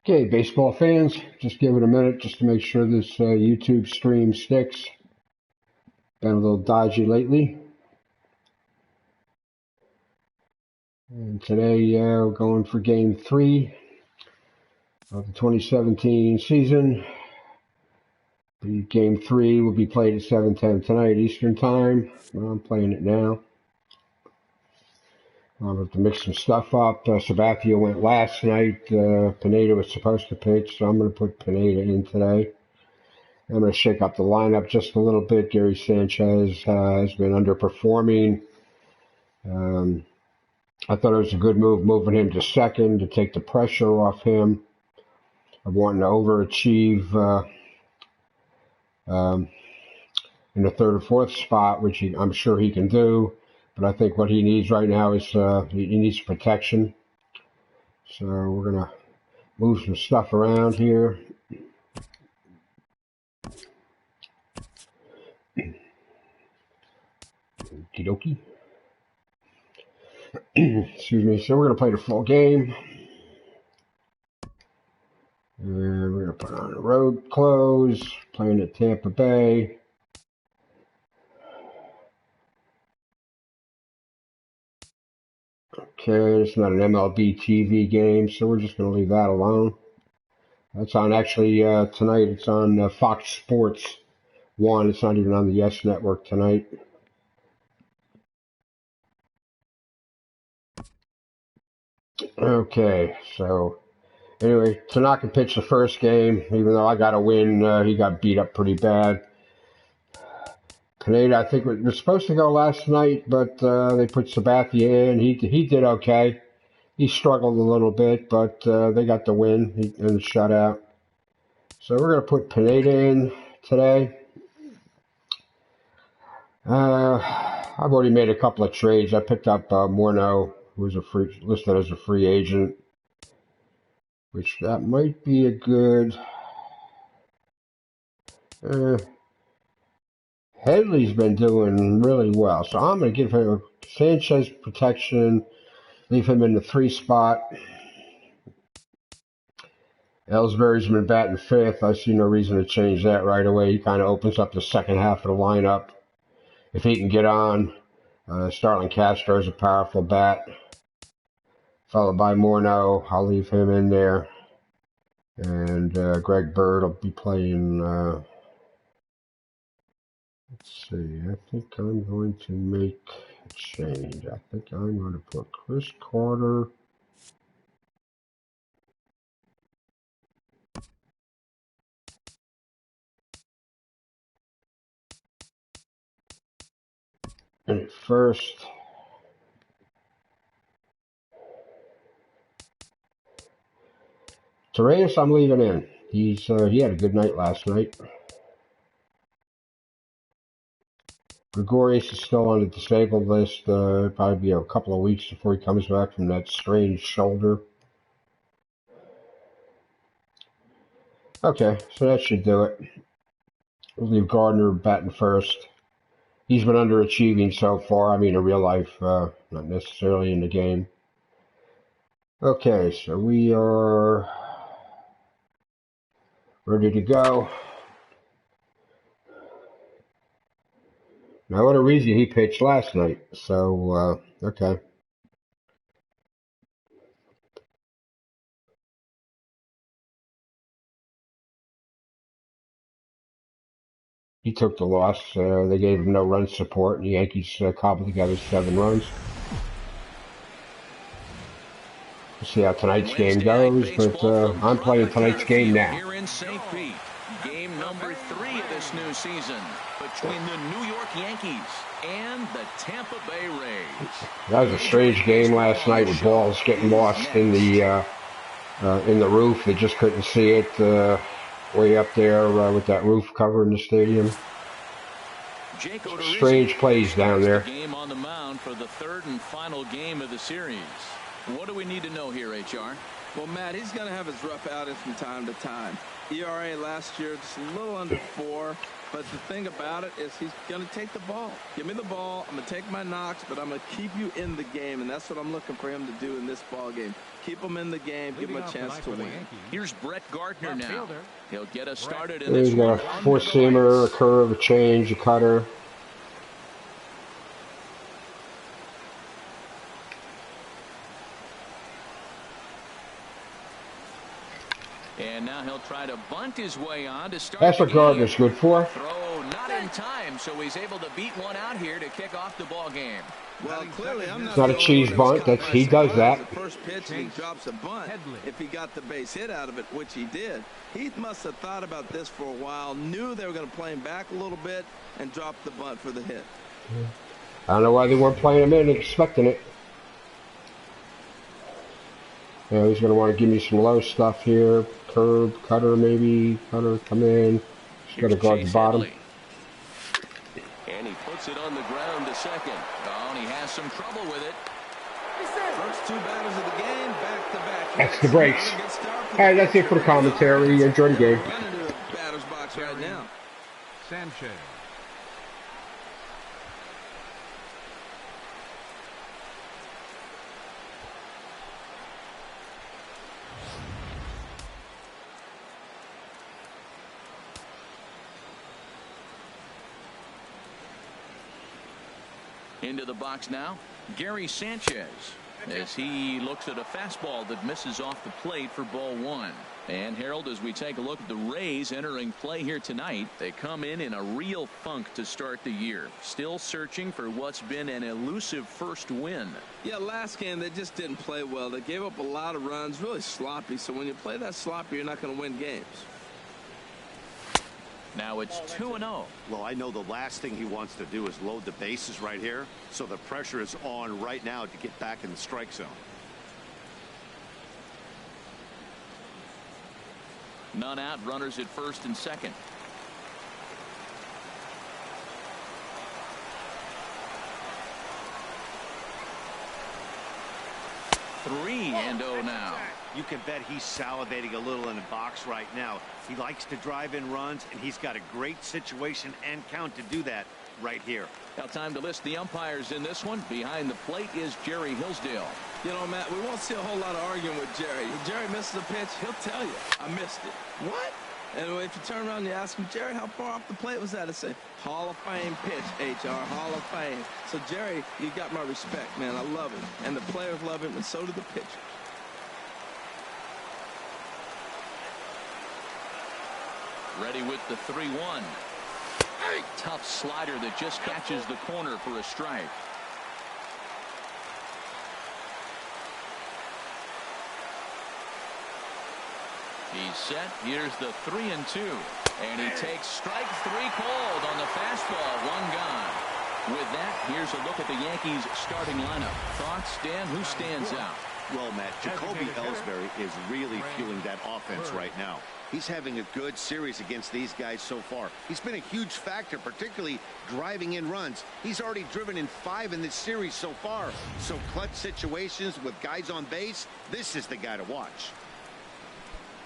Okay, baseball fans, just give it a minute just to make sure this YouTube stream sticks. Been a little dodgy lately. And today we're going for Game 3 of the 2017 season. Game 3 will be played at 7:10 tonight Eastern Time. Well, I'm playing it now. I'll have to mix some stuff up. Sabathia went last night. Pineda was supposed to pitch, so I'm going to put Pineda in today. I'm going to shake up the lineup just a little bit. Gary Sanchez has been underperforming. I thought it was a good move moving him to second to take the pressure off him of wanting to overachieve in the third or fourth spot, which I'm sure he can do. But I think what he needs right now is he needs protection. So we're going to move some stuff around here. Okie dokie. Excuse me. So we're going to play the full game. And we're going to put on a road close, playing at Tampa Bay. Okay, it's not an MLB TV game, so we're just going to leave that alone. That's on actually tonight. It's on Fox Sports 1. It's not even on the Yes Network tonight. Okay, so anyway, Tanaka pitched the first game. Even though I got a win, he got beat up pretty bad. Pineda, I think, was supposed to go last night, but they put Sabathia in. He did okay. He struggled a little bit, but they got the win and the shutout. So we're going to put Pineda in today. I've already made a couple of trades. I picked up Morneau, who was listed as a free agent, which that might be a good. Headley's been doing really well, so I'm going to give him Sanchez protection, leave him in the 3 spot. Ellsbury's been batting 5th. I see no reason to change that right away. He kind of opens up the second half of the lineup. If he can get on, Starlin Castro's a powerful bat, followed by Morneau. I'll leave him in there. And Greg Bird will be playing. Let's see. I think I'm going to make a change. I think I'm going to put Chris Carter. And first, Torres, I'm leaving in. He had a good night last night. Gregorius is still on the disabled list. Probably be a couple of weeks before he comes back from that strange shoulder. Okay, so that should do it. We'll leave Gardner batting first. He's been underachieving so far. I mean, in real life, not necessarily in the game. Okay, so we are ready to go. Now, what a reason he pitched last night. So, okay. He took the loss. They gave him no run support, and the Yankees cobbled together 7 runs. We'll see how tonight's game goes, but I'm playing tonight's game now. Here in St. Pete, game number 3 of this new season between the New York Yankees and the Tampa Bay Rays. That was a strange game last night with balls getting lost in the roof. They just couldn't see it way up there with that roof covering the stadium. Strange plays down there. Game on the mound for the 3rd and final game of the series. What do we need to know here, HR? Well, Matt, he's going to have his rough outings from time to time. ERA last year just a little under 4. But the thing about it is he's going to take the ball. Give me the ball. I'm going to take my knocks, but I'm going to keep you in the game, and that's what I'm looking for him to do in this ball game. Keep him in the game. Give him a chance to win. Here's Brett Gardner now. He'll get us started in He's this got one. a four-seamer, a curve, a change, a cutter. And now he'll try to bunt his way on to start. That's what Gardner's good for. Throw not in time, so he's able to beat one out here to kick off the ball game. Well, clearly, I'm not. It's not a cheese bunt. He does that. The first pitch, and he drops a bunt. If he got the base hit out of it, which he did, he must have thought about this for a while. Knew they were going to play him back a little bit, and dropped the bunt for the hit. I don't know why they weren't playing him in, expecting it. Yeah, he's going to want to give me some low stuff here. Curve, cutter, maybe. Cutter, come in. He's got to guard the bottom. And he puts it on the ground to second. Oh, and he has some trouble with it. First two batters of the game, back-to-back. That's the breaks. All right, that's it for the commentary. Enjoy the game. Running to the batter's box right now. Sanchez. Into the box now, Gary Sanchez, as he looks at a fastball that misses off the plate for ball one. And Harold, as we take a look at the Rays entering play here tonight, they come in a real funk to start the year. Still searching for what's been an elusive first win. Yeah, last game they just didn't play well. They gave up a lot of runs, really sloppy. So when you play that sloppy, you're not going to win games. Now it's 2-0. Well, I know the last thing he wants to do is load the bases right here. So the pressure is on right now to get back in the strike zone. None out, runners at first and second. Three and 0 now. You can bet he's salivating a little in the box right now. He likes to drive in runs, and he's got a great situation and count to do that right here. Now time to list the umpires in this one. Behind the plate is Jerry Hillsdale. You know, Matt, we won't see a whole lot of arguing with Jerry. If Jerry misses a pitch, he'll tell you, I missed it. What? And if you turn around and you ask him, Jerry, how far off the plate was that? He'll say, Hall of Fame pitch, HR, Hall of Fame. So, Jerry, you got my respect, man. I love him. And the players love him, and so do the pitchers. Ready with the 3-1. Tough slider that just catches the corner for a strike. He's set. Here's the 3-2. And he takes strike three cold on the fastball. One gone. With that, here's a look at the Yankees starting lineup. Thoughts, Dan? Who stands out? Well, Matt, Jacoby Ellsbury is really fueling that offense right now. He's having a good series against these guys so far. He's been a huge factor, particularly driving in runs. He's already driven in 5 in this series so far. So clutch situations with guys on base, this is the guy to watch.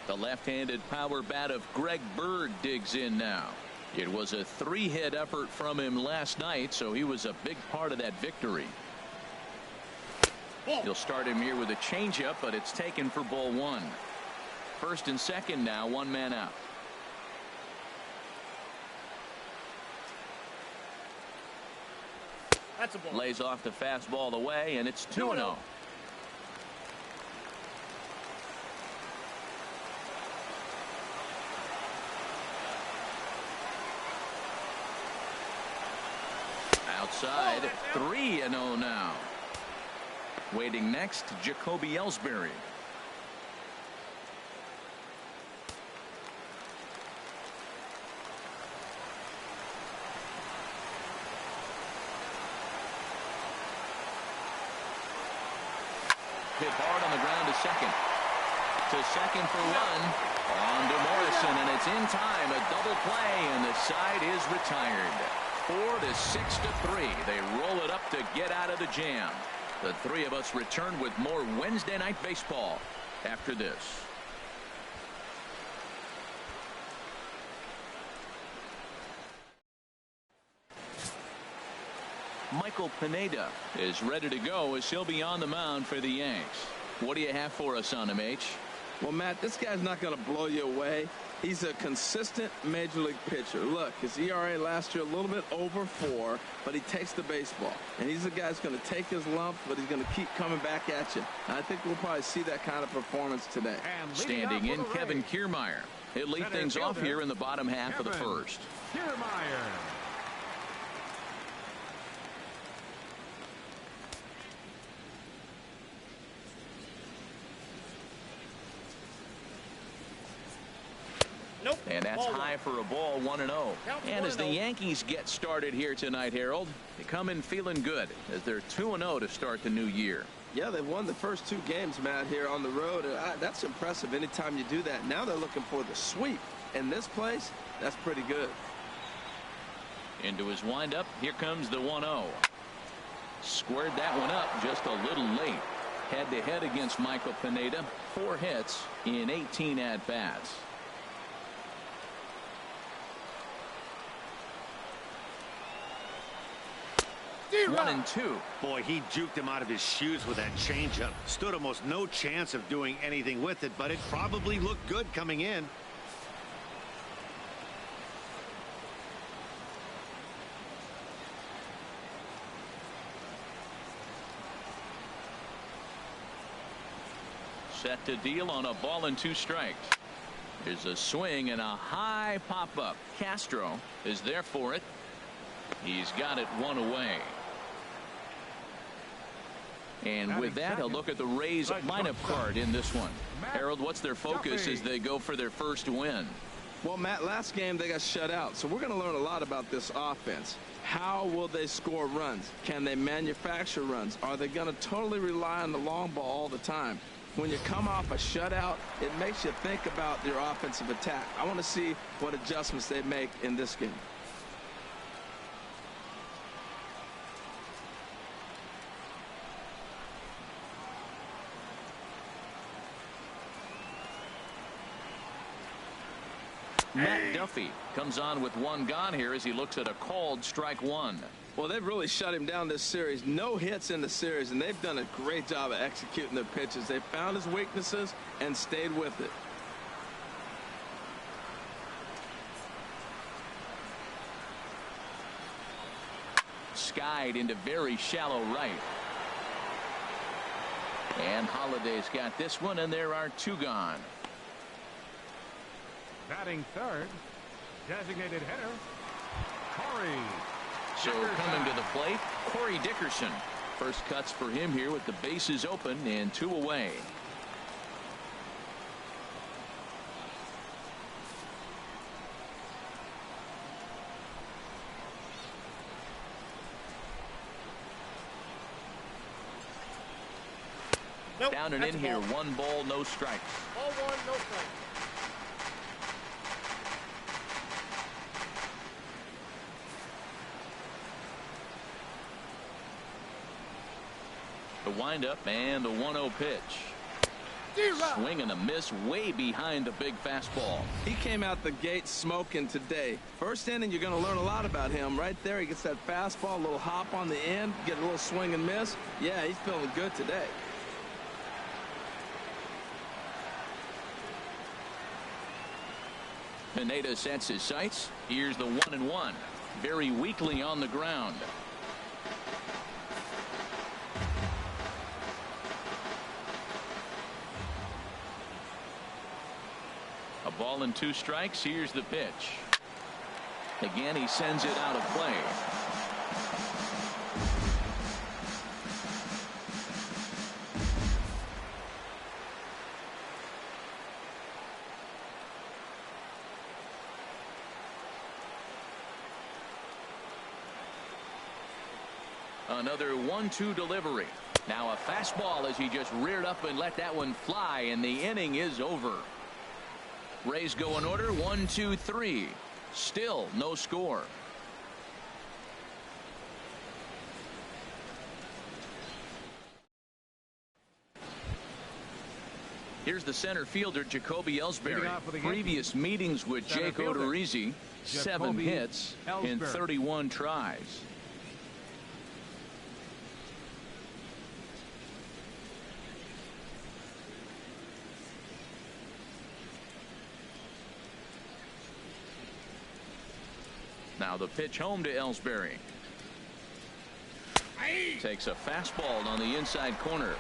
The left-handed power bat of Greg Bird digs in now. It was a 3-hit effort from him last night, so he was a big part of that victory. He'll start him here with a changeup, but it's taken for ball one. First and second now, one man out. That's a ball. Lays off the fastball away, and it's 2-0. Outside, 3-0 now. Waiting next, Jacoby Ellsbury. Hit hard on the ground to second. To second for one. On to Morrison, and it's in time. A double play, and the side is retired. 4-6-3. They roll it up to get out of the jam. The three of us return with more Wednesday Night Baseball after this. Michael Pineda is ready to go as he'll be on the mound for the Yanks. What do you have for us on him, H? Well, Matt, this guy's not going to blow you away. He's a consistent major league pitcher. Look, his ERA last year a little bit over 4, but he takes the baseball. And he's a guy who's going to take his lumps, but he's going to keep coming back at you. And I think we'll probably see that kind of performance today. Standing in, Kevin Kiermaier. He'll lead things off here in the bottom half of the first. Kiermaier. And that's high for a ball, 1-0. And as the Yankees get started here tonight, Harold, they come in feeling good as they're 2-0 to start the new year. Yeah, they've won the first 2 games, Matt, here on the road. That's impressive anytime you do that. Now they're looking for the sweep. In this place, that's pretty good. Into his windup, here comes the 1-0. Squared that one up just a little late. Head-to-head against Michael Pineda. 4 hits in 18 at-bats. 1-2. Boy, he juked him out of his shoes with that changeup. Stood almost no chance of doing anything with it, but it probably looked good coming in. Set to deal on a ball and 2 strikes. There's a swing and a high pop-up. Castro is there for it. He's got it 1 away. And with that, a look at the Rays lineup card in this one. Harold, what's their focus as they go for their first win? Well, Matt, last game they got shut out, so we're going to learn a lot about this offense. How will they score runs? Can they manufacture runs? Are they going to totally rely on the long ball all the time? When you come off a shutout, it makes you think about your offensive attack. I want to see what adjustments they make in this game. Matt Duffy comes on with 1 gone here as he looks at a called strike 1. Well, they've really shut him down this series. No hits in the series, and they've done a great job of executing their pitches. They found his weaknesses and stayed with it. Skied into very shallow right. And Holiday's got this one, and there are 2 gone. Batting third, designated hitter, Corey. So coming to the plate, Corey Dickerson. First cuts for him here with the bases open and 2 away. Nope, down and in here, 1 ball, no strikes. Ball 1, no strikes. The windup and the 1-0 pitch. Swing and a miss way behind the big fastball. He came out the gate smoking today. First inning, you're going to learn a lot about him. Right there, he gets that fastball, a little hop on the end, get a little swing and miss. Yeah, he's feeling good today. Pineda sets his sights. Here's the 1-1. Very weakly on the ground. A ball and 2 strikes. Here's the pitch. Again, he sends it out of play. Another 1-2 delivery. Now a fastball as he just reared up and let that one fly, and the inning is over. Rays go in order, 1, 2, 3. Still no score. Here's the center fielder, Jacoby Ellsbury. Previous meetings with Jake Odorizzi, 7 hits in 31 tries. Now the pitch home to Ellsbury. Takes a fastball on the inside corner.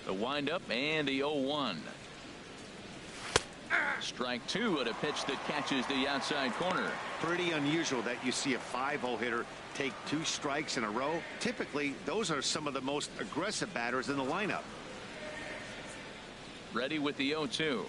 The windup and the 0-1. Strike two at a pitch that catches the outside corner. Pretty unusual that you see a 5-0 hitter take 2 strikes in a row. Typically, those are some of the most aggressive batters in the lineup. Ready with the 0-2.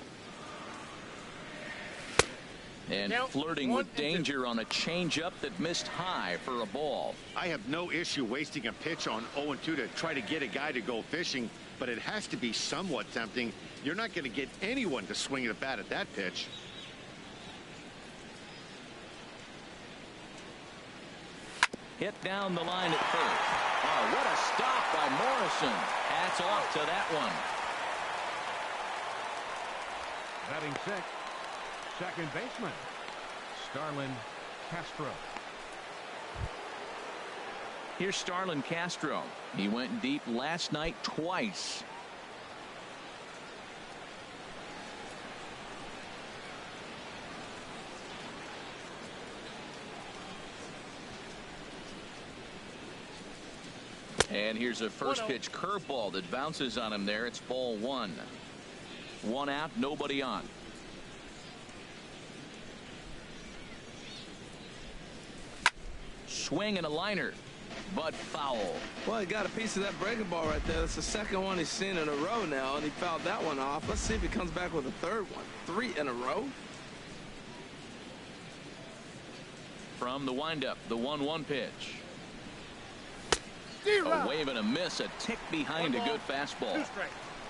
And flirting with danger on a changeup that missed high for a ball. I have no issue wasting a pitch on 0-2 to try to get a guy to go fishing, but it has to be somewhat tempting. You're not going to get anyone to swing the bat at that pitch. Hit down the line at first. Oh, what a stop by Morrison. Hats off to that one. Batting sixth, second baseman, Starlin Castro. Here's Starlin Castro. He went deep last night twice. And here's a first pitch curveball that bounces on him there. It's ball 1. 1 out, nobody on. Swing and a liner, but foul. Well, he got a piece of that breaking ball right there. That's the second one he's seen in a row now, and he fouled that one off. Let's see if he comes back with a third one. 3 in a row. From the windup, the 1-1 pitch. A wave and a miss, a tick behind a good fastball.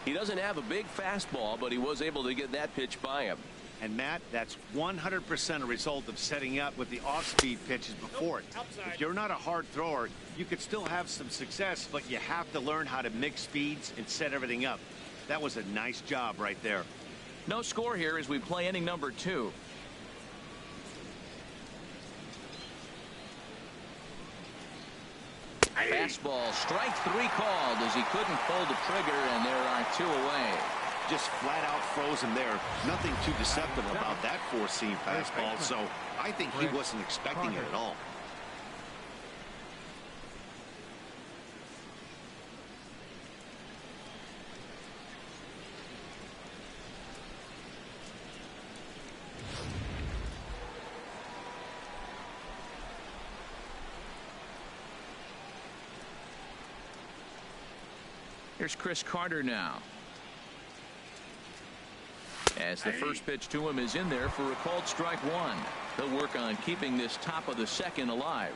He doesn't have a big fastball, but he was able to get that pitch by him. And Matt, that's 100% a result of setting up with the off-speed pitches before it. If you're not a hard thrower, you could still have some success, but you have to learn how to mix speeds and set everything up. That was a nice job right there. No score here as we play inning number 2. Fastball, strike 3 called as he couldn't pull the trigger, and there are 2 away. Just flat out frozen there. Nothing too deceptive about that 4-seam fastball, so I think he wasn't expecting it at all. Here's Chris Carter now. As the first pitch to him is in there for a called strike 1. They'll work on keeping this top of the second alive.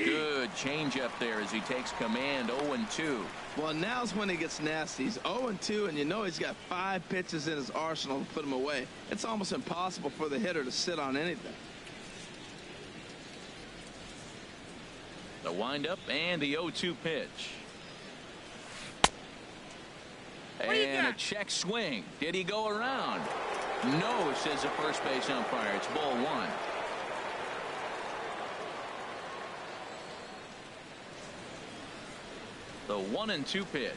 Good changeup there as he takes command. 0-2. Well, now's when he gets nasty. He's 0-2, and you know he's got 5 pitches in his arsenal to put him away. It's almost impossible for the hitter to sit on anything. The windup and the 0-2 pitch. And a check swing. Did he go around? No, says the first base umpire. It's ball 1. The 1-2 pitch.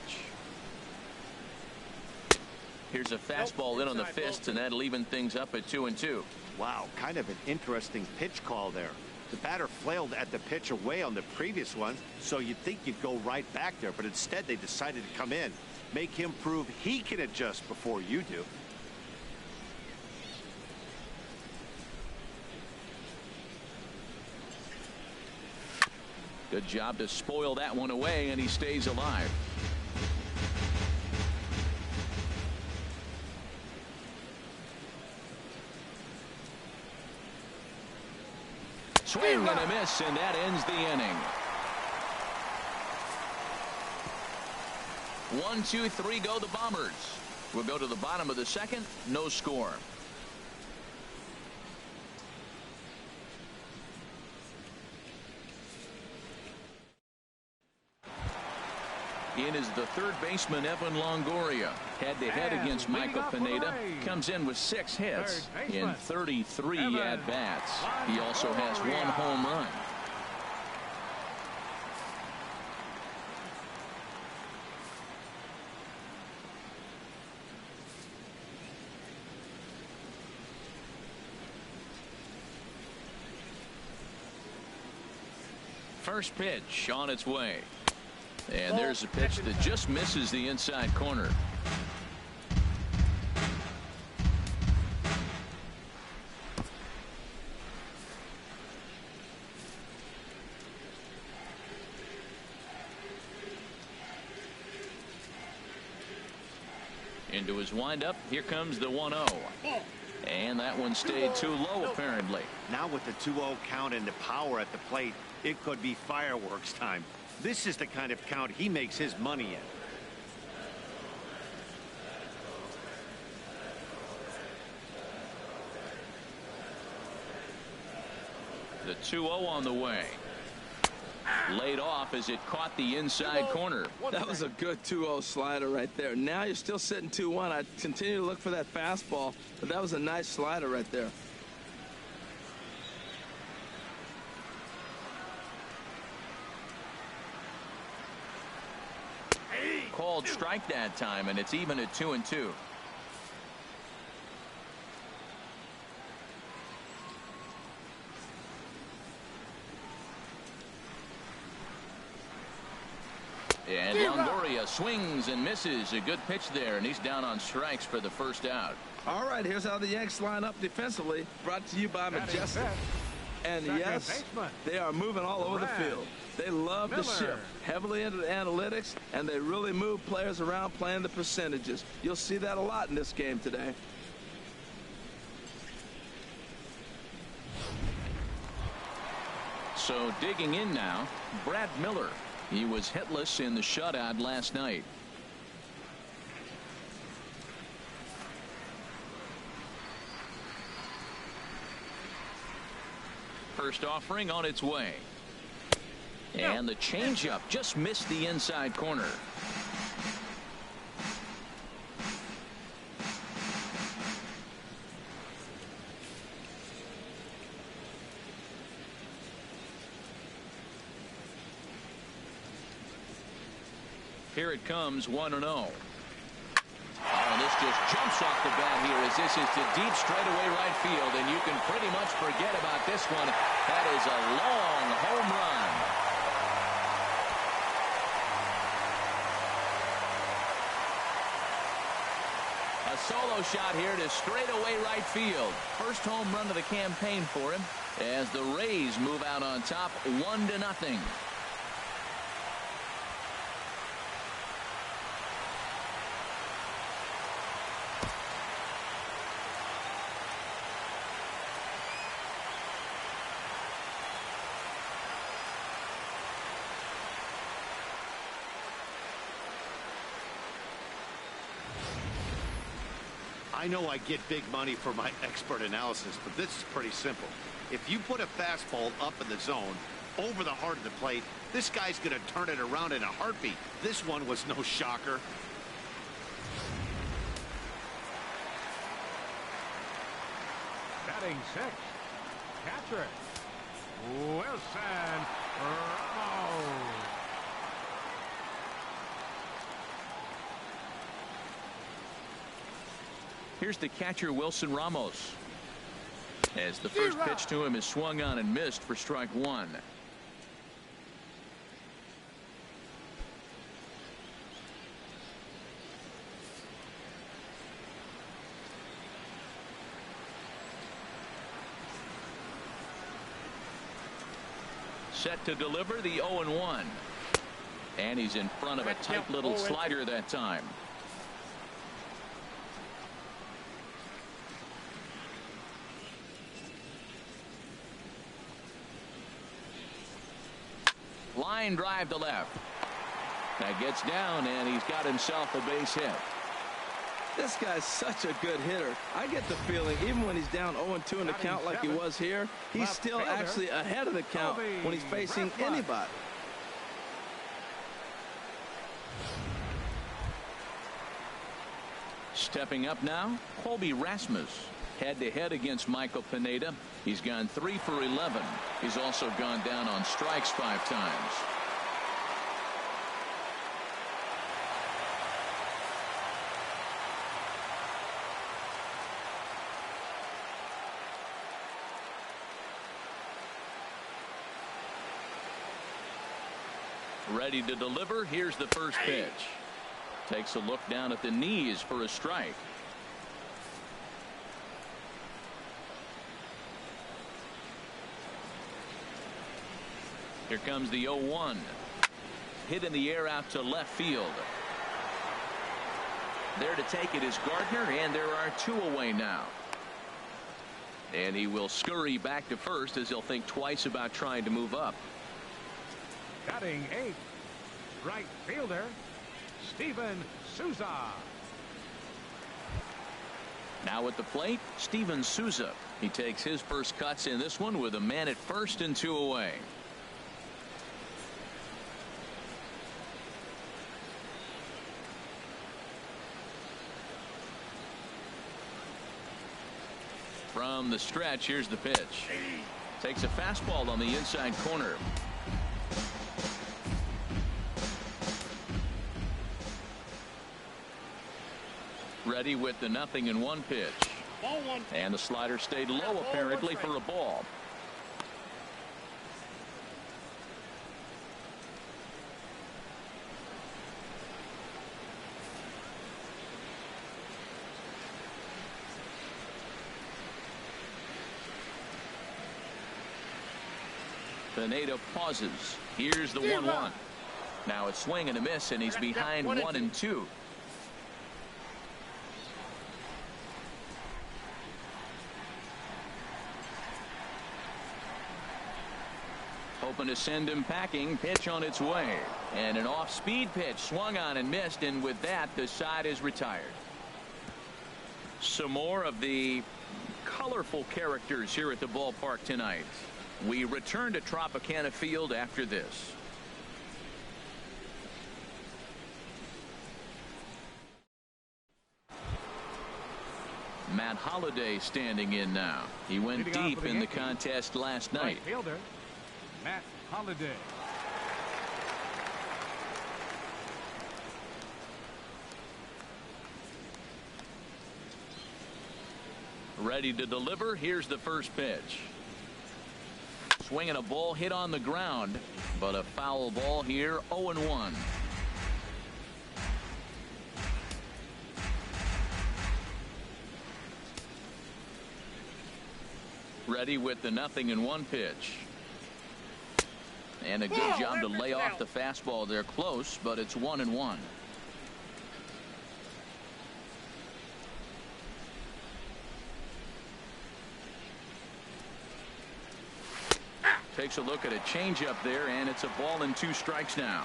Here's a fastball in on the fist, and that'll even things up at 2-2. Wow, kind of an interesting pitch call there. The batter flailed at the pitch away on the previous one, so you'd think you'd go right back there, but instead they decided to come in, make him prove he can adjust before you do. Good job to spoil that one away, and he stays alive. Swing and a miss, and that ends the inning. 1, 2, 3 go the Bombers. We'll go to the bottom of the second. No score. In is the third baseman, Evan Longoria. Head-to-head against Michael Pineda. Comes in with 6 hits in 33 at-bats. He also has 1 home run. First pitch on its way. And there's a pitch that just misses the inside corner. Into his windup. Here comes the 1-0. And that one stayed too low, apparently. Now with the 2-0 count and the power at the plate, it could be fireworks time. This is the kind of count he makes his money in. The 2-0 on the way. Laid off as it caught the inside corner. That was a good 2-0 slider right there. Now you're still sitting 2-1. I continue to look for that fastball, but that was a nice slider right there. Called strike that time, and it's even at 2-2. And Longoria swings and misses. A good pitch there, and he's down on strikes for the first out. All right, here's how the Yanks line up defensively. Brought to you by Majestic. And yes, they are moving all over the field. They love to shift heavily into the analytics, and they really move players around playing the percentages. You'll see that a lot in this game today. So digging in now, Brad Miller. He was hitless in the shutout last night. First offering on its way. And the changeup just missed the inside corner. Here it comes, 1-0. Oh, and this just jumps off the bat here as this is to deep straightaway right field, and you can pretty much forget about this one. That is a long home run. A solo shot here to straightaway right field. First home run of the campaign for him as the Rays move out on top 1-0. I know I get big money for my expert analysis, but this is pretty simple. If you put a fastball up in the zone, over the heart of the plate, this guy's going to turn it around in a heartbeat. This one was no shocker. Batting 6th, catcher, Wilson Ramos. Here's the catcher, Wilson Ramos. As the first pitch to him is swung on and missed for strike 1. Set to deliver the 0-1. And he's in front of a tight little slider that time. Line drive to left. That gets down, and he's got himself a base hit. This guy's such a good hitter. I get the feeling even when he's down 0-2 in the count like he was here, he's still actually ahead of the count when he's facing anybody. Stepping up now, Colby Rasmus. Head-to-head against Michael Pineda. He's gone 3 for 11. He's also gone down on strikes 5 times. Ready to deliver. Here's the first pitch. Takes a look down at the knees for a strike. Here comes the 0-1. Hit in the air out to left field. There to take it is Gardner, and there are 2 away now. And he will scurry back to first as he'll think twice about trying to move up. Batting 8th, right fielder, ESP. Now at the plate, ESP. He takes his first cuts in this one with a man at first and 2 away. From the stretch, here's the pitch. Takes a fastball on the inside corner. Ready with the 0-1 pitch. And the slider stayed low apparently for a ball. Pineda pauses. Here's the 1-1. Now a swing and a miss, and he's behind 1-2. Hoping to send him packing. Pitch on its way. And an off-speed pitch swung on and missed, and with that the side is retired. Some more of the colorful characters here at the ballpark tonight. We return to Tropicana Field after this. Matt Holliday standing in now. He went deep in the contest last night. Right fielder, Matt Holliday. Ready to deliver. Here's the first pitch. Swinging a ball hit on the ground, but a foul ball here. 0-1. Ready with the 0-1 pitch. And a good job to lay off the fastball there close, but it's 1-1. Takes a look at a changeup there, and it's a ball and 2 strikes now.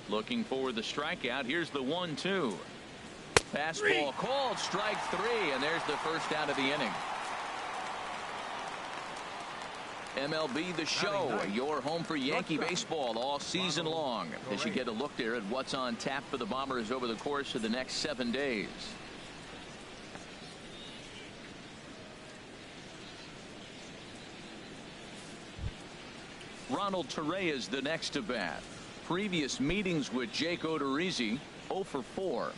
Looking for the strikeout. Here's the 1-2. Fastball called, strike 3, and there's the first out of the inning. MLB The Show, your home for Yankee baseball all season long, as you get a look there at what's on tap for the Bombers over the course of the next 7 days. Ronald Torreyes the next to bat. Previous meetings with Jake Odorizzi, 0 for 4.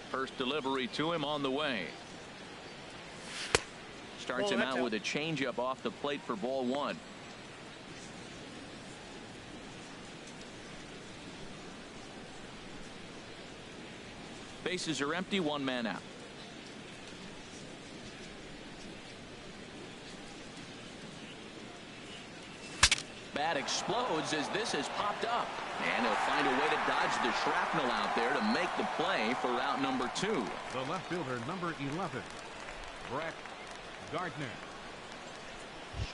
First delivery to him on the way. Starts him out with a changeup off the plate for ball 1. Bases are empty, 1 man out. Bat explodes as this has popped up, and he'll find a way to dodge the shrapnel out there to make the play for out number 2. The left fielder, number 11, Brett Gardner.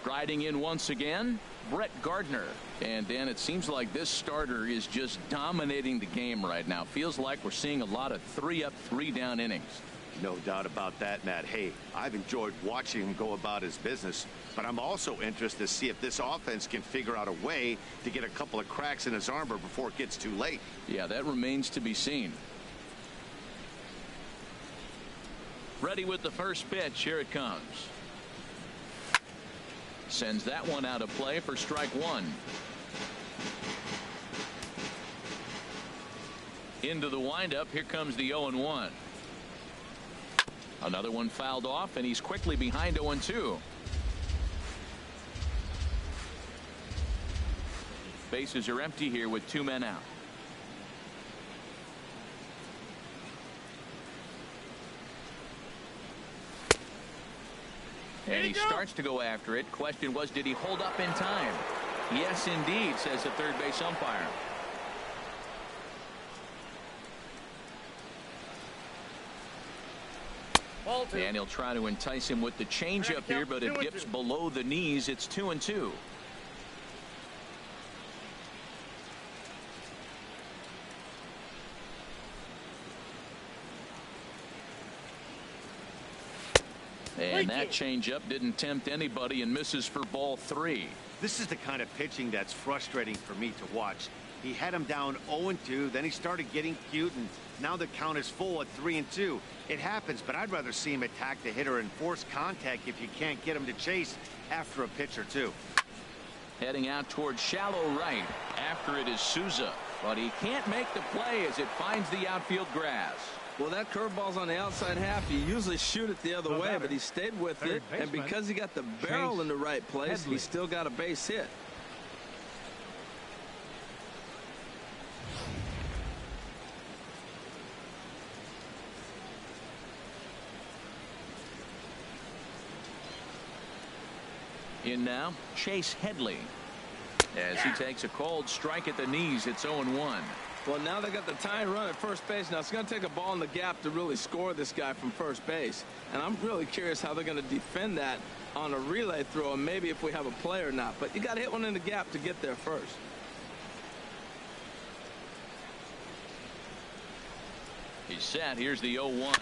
Striding in once again, Brett Gardner. And Dan, it seems like this starter is just dominating the game right now. Feels like we're seeing a lot of 3 up, 3 down innings. No doubt about that, Matt. Hey, I've enjoyed watching him go about his business, but I'm also interested to see if this offense can figure out a way to get a couple of cracks in his armor before it gets too late. Yeah, that remains to be seen. Ready with the first pitch. Here it comes. Sends that one out of play for strike one. Into the windup. Here comes the 0-1. Another one fouled off, and he's quickly behind 0-2. Bases are empty here with 2 men out. And he starts to go after it. Question was, did he hold up in time? Yes, indeed, says the third base umpire. And he'll try to entice him with the changeup here, but it dips below the knees. It's 2-2. And that changeup didn't tempt anybody and misses for ball 3. This is the kind of pitching that's frustrating for me to watch. He had him down 0-2, then he started getting cute, and now the count is full at 3-2. It happens, but I'd rather see him attack the hitter and force contact if you can't get him to chase after a pitch or two. Heading out towards shallow right. After it is Souza, but he can't make the play as it finds the outfield grass. Well, that curveball's on the outside half. You usually shoot it the other way, but he stayed with it, and because he got the barrel in the right place, he still got a base hit. In now, Chase Headley. As he takes a cold strike at the knees, it's 0-1. Well, now they got the tying run at first base. Now it's going to take a ball in the gap to really score this guy from first base. And I'm really curious how they're going to defend that on a relay throw, and maybe if we have a play or not. But you got to hit one in the gap to get there first. He's set. Here's the 0-1.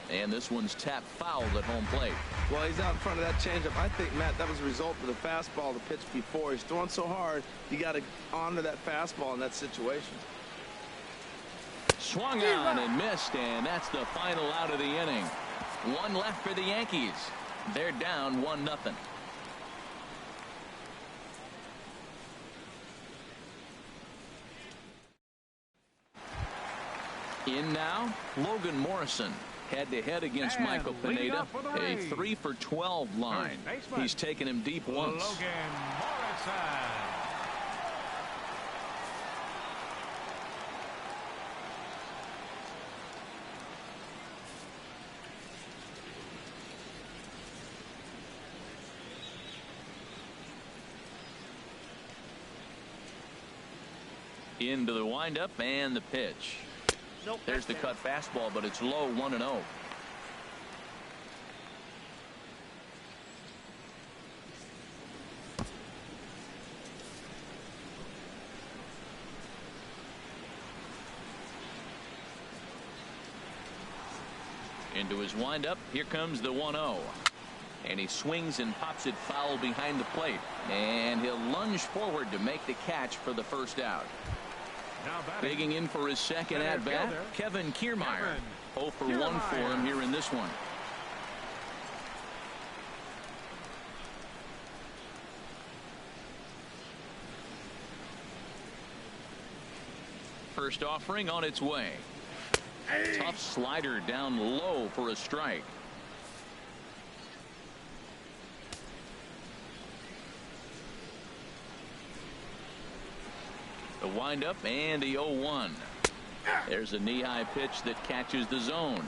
And this one's tapped fouled at home plate. Well, he's out in front of that changeup. I think, Matt, that was a result of the fastball the pitch before. He's throwing so hard, you got to honor that fastball in that situation. Swung on and missed, and that's the final out of the inning. One left for the Yankees. They're down 1-0. In now, Logan Morrison. Head-to-head against Michael Pineda, a 3-for-12 line. He's taken him deep once. Logan Morrison. Into the windup and the pitch. There's the cut fastball, but it's low, 1-0. Into his windup. Here comes the 1-0. And he swings and pops it foul behind the plate. And he'll lunge forward to make the catch for the first out. Digging in for his second at-bat, Kevin Kiermaier. 0 for 1 for him here in this one. First offering on its way. Tough slider down low for a strike. The windup and the 0-1. There's a knee-high pitch that catches the zone.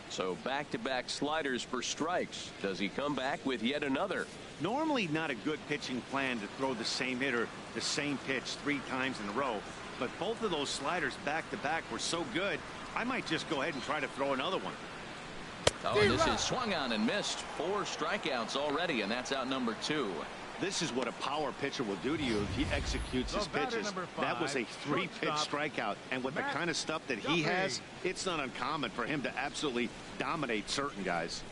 So back-to-back sliders for strikes. Does he come back with yet another? Normally not a good pitching plan to throw the same hitter the same pitch 3 times in a row. But both of those sliders back-to-back were so good, I might just go ahead and try to throw another one. Oh, and this is swung on and missed. 4 strikeouts already, and that's out number 2. This is what a power pitcher will do to you if he executes his pitches. That was a 3-pitch strikeout. And with the kind of stuff that he has, it's not uncommon for him to absolutely dominate certain guys.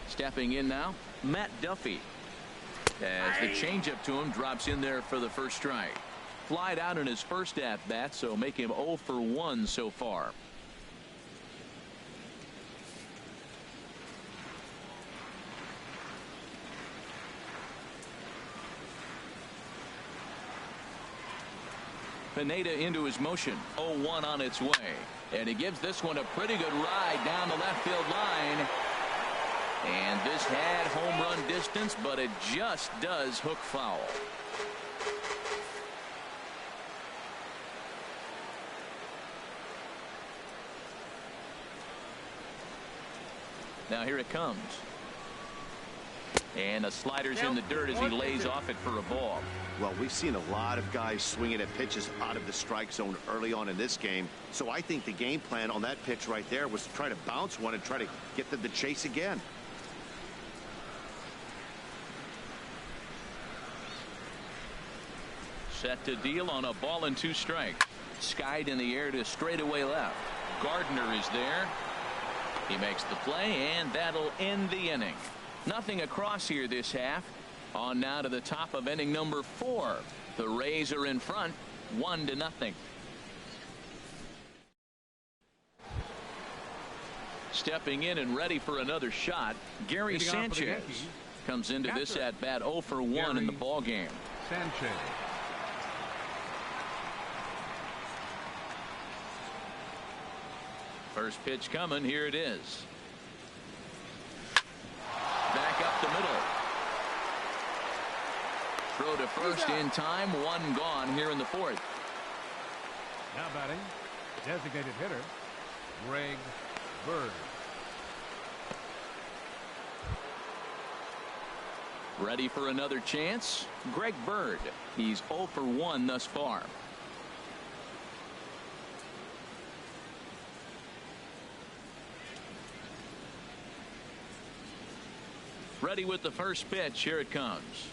Stepping in now, Matt Duffy. As the changeup to him drops in there for the first strike. Flied out in his first at-bat, so make him 0 for 1 so far. Pineda into his motion. 0-1 on its way. And he gives this one a pretty good ride down the left field line. And this had home run distance, but it just does hook foul. Now here it comes. And the slider's in the dirt as he lays off it for a ball. Well, we've seen a lot of guys swinging at pitches out of the strike zone early on in this game. So I think the game plan on that pitch right there was to try to bounce one and try to get them to chase again. Set to deal on a ball and 2 strikes. Skied in the air to straightaway left. Gardner is there. He makes the play, and that'll end the inning. Nothing across here this half. On now to the top of inning number 4. The Rays are in front, 1-0. Stepping in and ready for another shot, Gary Sanchez comes into this at bat 0 for 1 in the ball game. Sanchez. First pitch coming. Here it is. Back up the middle. Throw to first in time. 1 gone here in the 4th. Now batting, designated hitter, Greg Bird. Ready for another chance. Greg Bird. He's 0 for 1 thus far. Ready with the first pitch. Here it comes.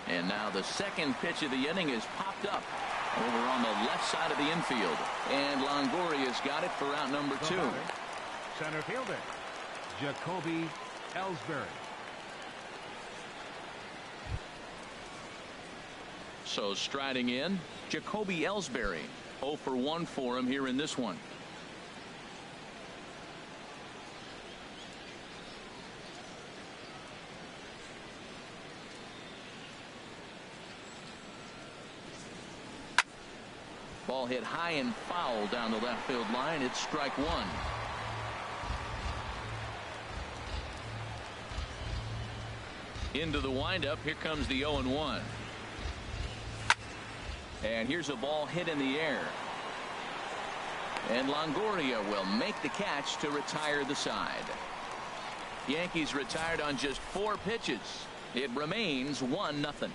And now the second pitch of the inning is popped up over on the left side of the infield. And Longoria's got it for out number 2. Center fielder, Jacoby Ellsbury. So striding in, Jacoby Ellsbury. 0 for 1 for him here in this one. Ball hit high and foul down the left field line. It's strike 1. Into the windup. Here comes the 0-1. And here's a ball hit in the air. And Longoria will make the catch to retire the side. Yankees retired on just 4 pitches. It remains 1-0.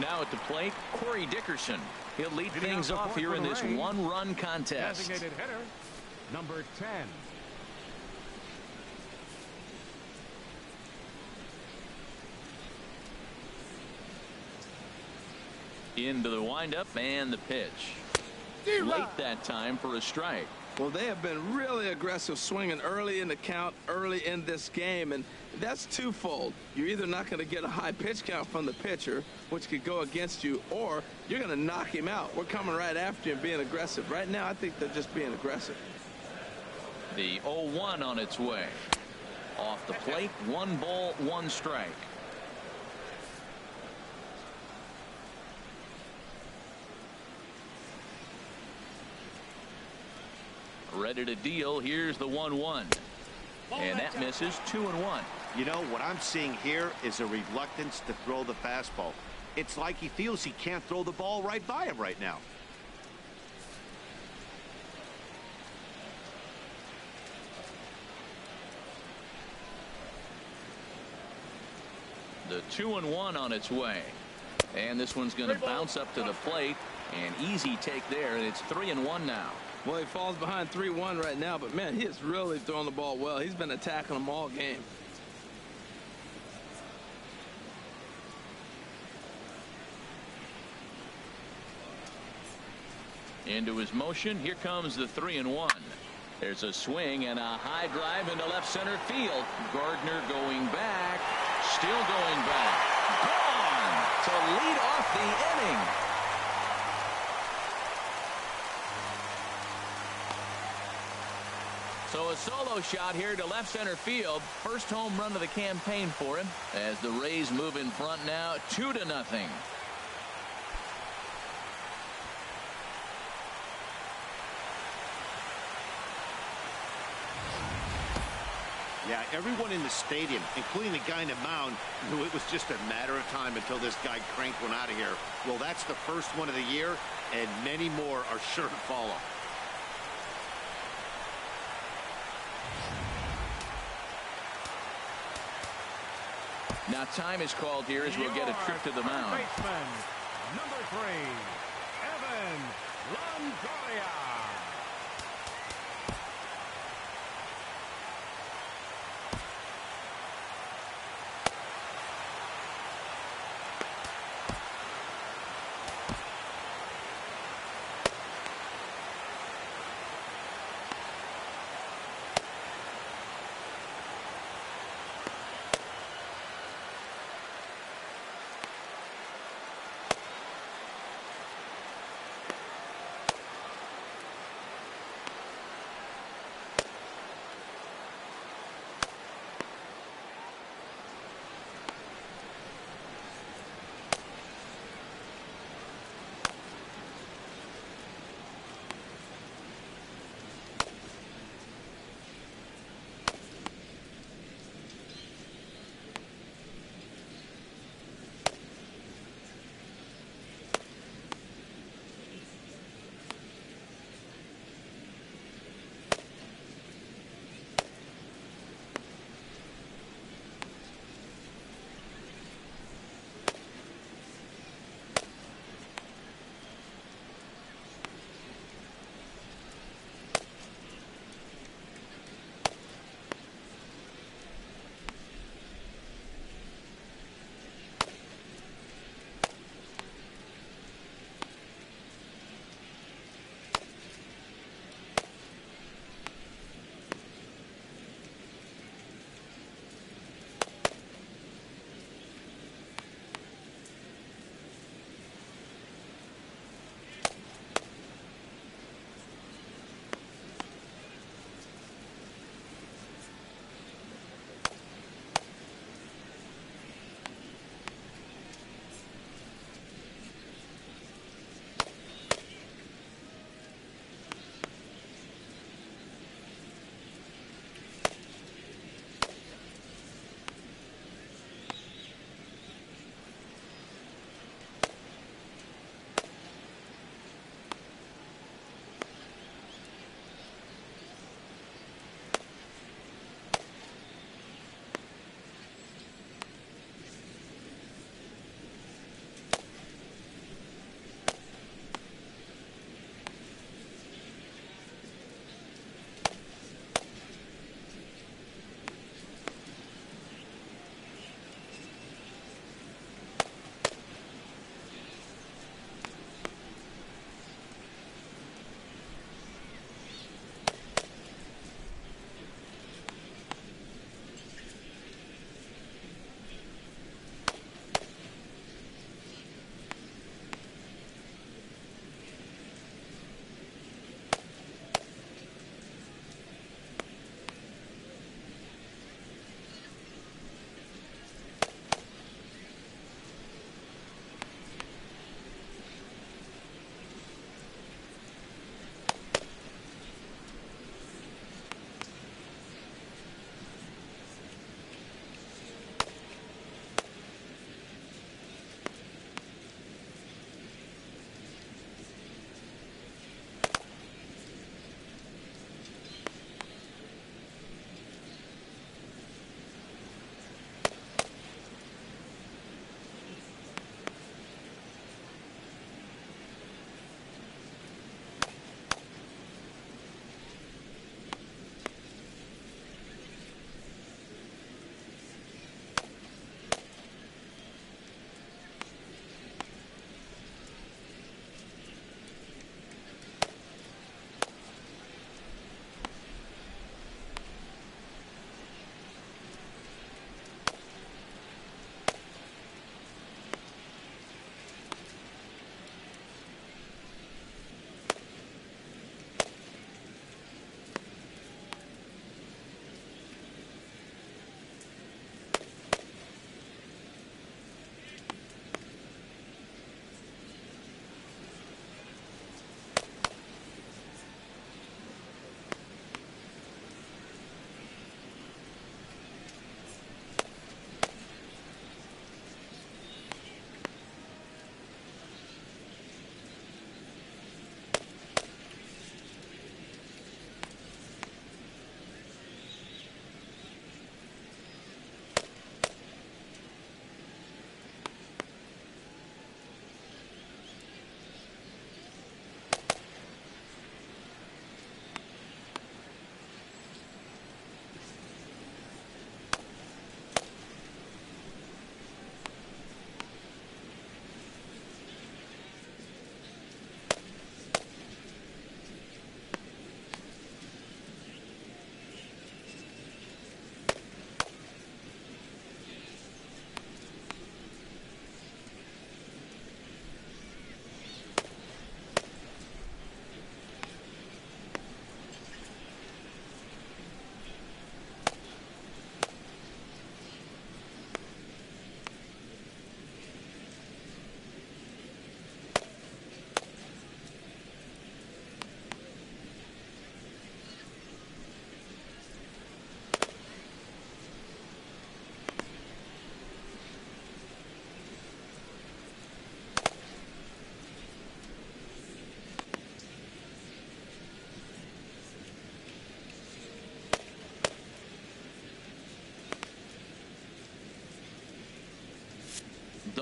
Now at the plate, Corey Dickerson. He'll lead things off here in this 1-run contest. Designated hitter, number 10. Into the windup and the pitch. Late that time for a strike. Well, they have been really aggressive swinging early in the count, early in this game, and that's twofold. You're either not going to get a high pitch count from the pitcher, which could go against you, or you're going to knock him out. We're coming right after you and being aggressive. Right now, I think they're just being aggressive. The 0-1 on its way. Off the plate, 1 ball, 1 strike. Ready to deal. Here's the 1-1. And that misses. 2-1. You know, what I'm seeing here is a reluctance to throw the fastball. It's like he feels he can't throw the ball right by him right now. The 2-1 on its way. And this one's going to bounce up to the plate. An easy take there, and it's 3-1 now. Well, he falls behind 3-1 right now, but man, he is really throwing the ball well. He's been attacking them all game. Into his motion. Here comes the 3-1. There's a swing and a high drive into left center field. Gardner going back. Still going back. Gone to lead off the inning. So a solo shot here to left center field. First home run of the campaign for him as the Rays move in front now 2-0. Yeah, everyone in the stadium, including the guy in the mound, knew it was just a matter of time until this guy cranked one out of here. Well, that's the first one of the year, and many more are sure to follow. Now time is called here as we'll get a trip to the mound. Baseman, number 3, Evan Longoria.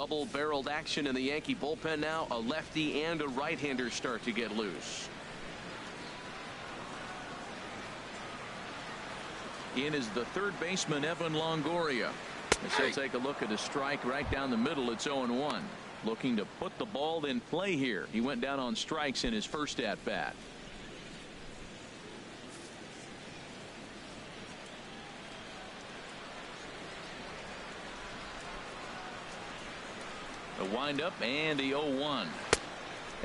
Double-barreled action in the Yankee bullpen now. A lefty and a right-hander start to get loose. In is the third baseman, Evan Longoria. As he'll take a look at a strike right down the middle. It's 0-1. Looking to put the ball in play here. He went down on strikes in his first at-bat. The windup and the 0-1.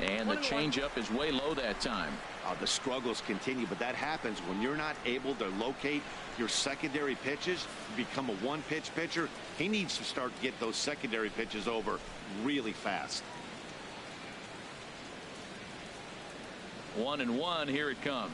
And the changeup is way low that time. The struggles continue, but that happens when you're not able to locate your secondary pitches. You become a one-pitch pitcher. He needs to start to get those secondary pitches over really fast. 1-1. Here it comes.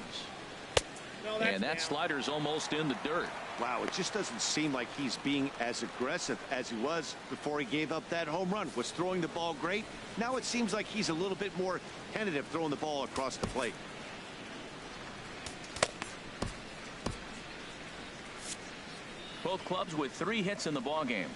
And that slider's almost in the dirt. Wow, it just doesn't seem like he's being as aggressive as he was before he gave up that home run. Was throwing the ball great. Now it seems like he's a little bit more tentative throwing the ball across the plate. Both clubs with 3 hits in the ballgame.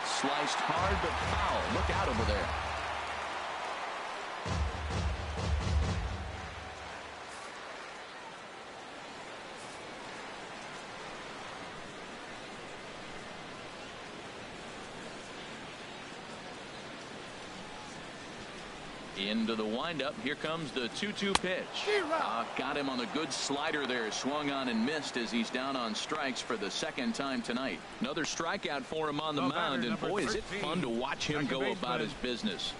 Sliced hard but foul. Look out over there. Into the windup. Here comes the 2-2 pitch. Got him on the good slider there. Swung on and missed as he's down on strikes for the second time tonight. Another strikeout for him on the mound, and boy, is it fun to watch him go about his business.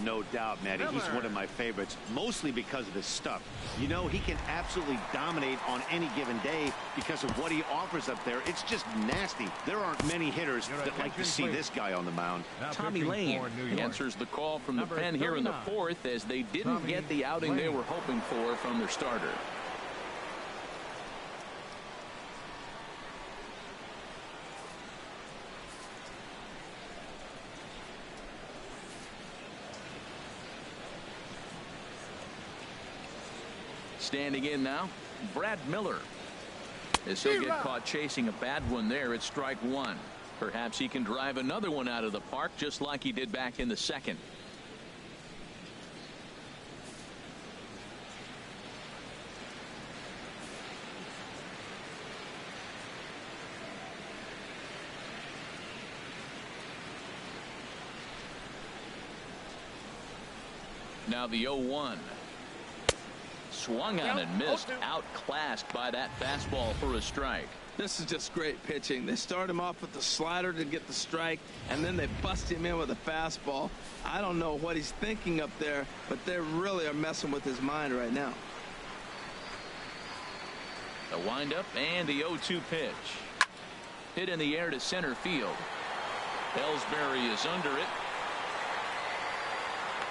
No doubt, Matty. He's one of my favorites, mostly because of his stuff. You know, he can absolutely dominate on any given day because of what he offers up there. It's just nasty. There aren't many hitters that like to see this guy on the mound. Tommy Lane answers the call from the pen here in the 4th, as they didn't get the outing they were hoping for from their starter. Standing in now, Brad Miller. As he'll get caught chasing a bad one there at strike 1. Perhaps he can drive another one out of the park just like he did back in the second. Now the 0-1. Swung on and missed. Outclassed by that fastball for a strike. This is just great pitching. They start him off with the slider to get the strike, and then they bust him in with a fastball. I don't know what he's thinking up there, but they really are messing with his mind right now. The windup and the 0-2 pitch. Hit in the air to center field. Ellsbury is under it.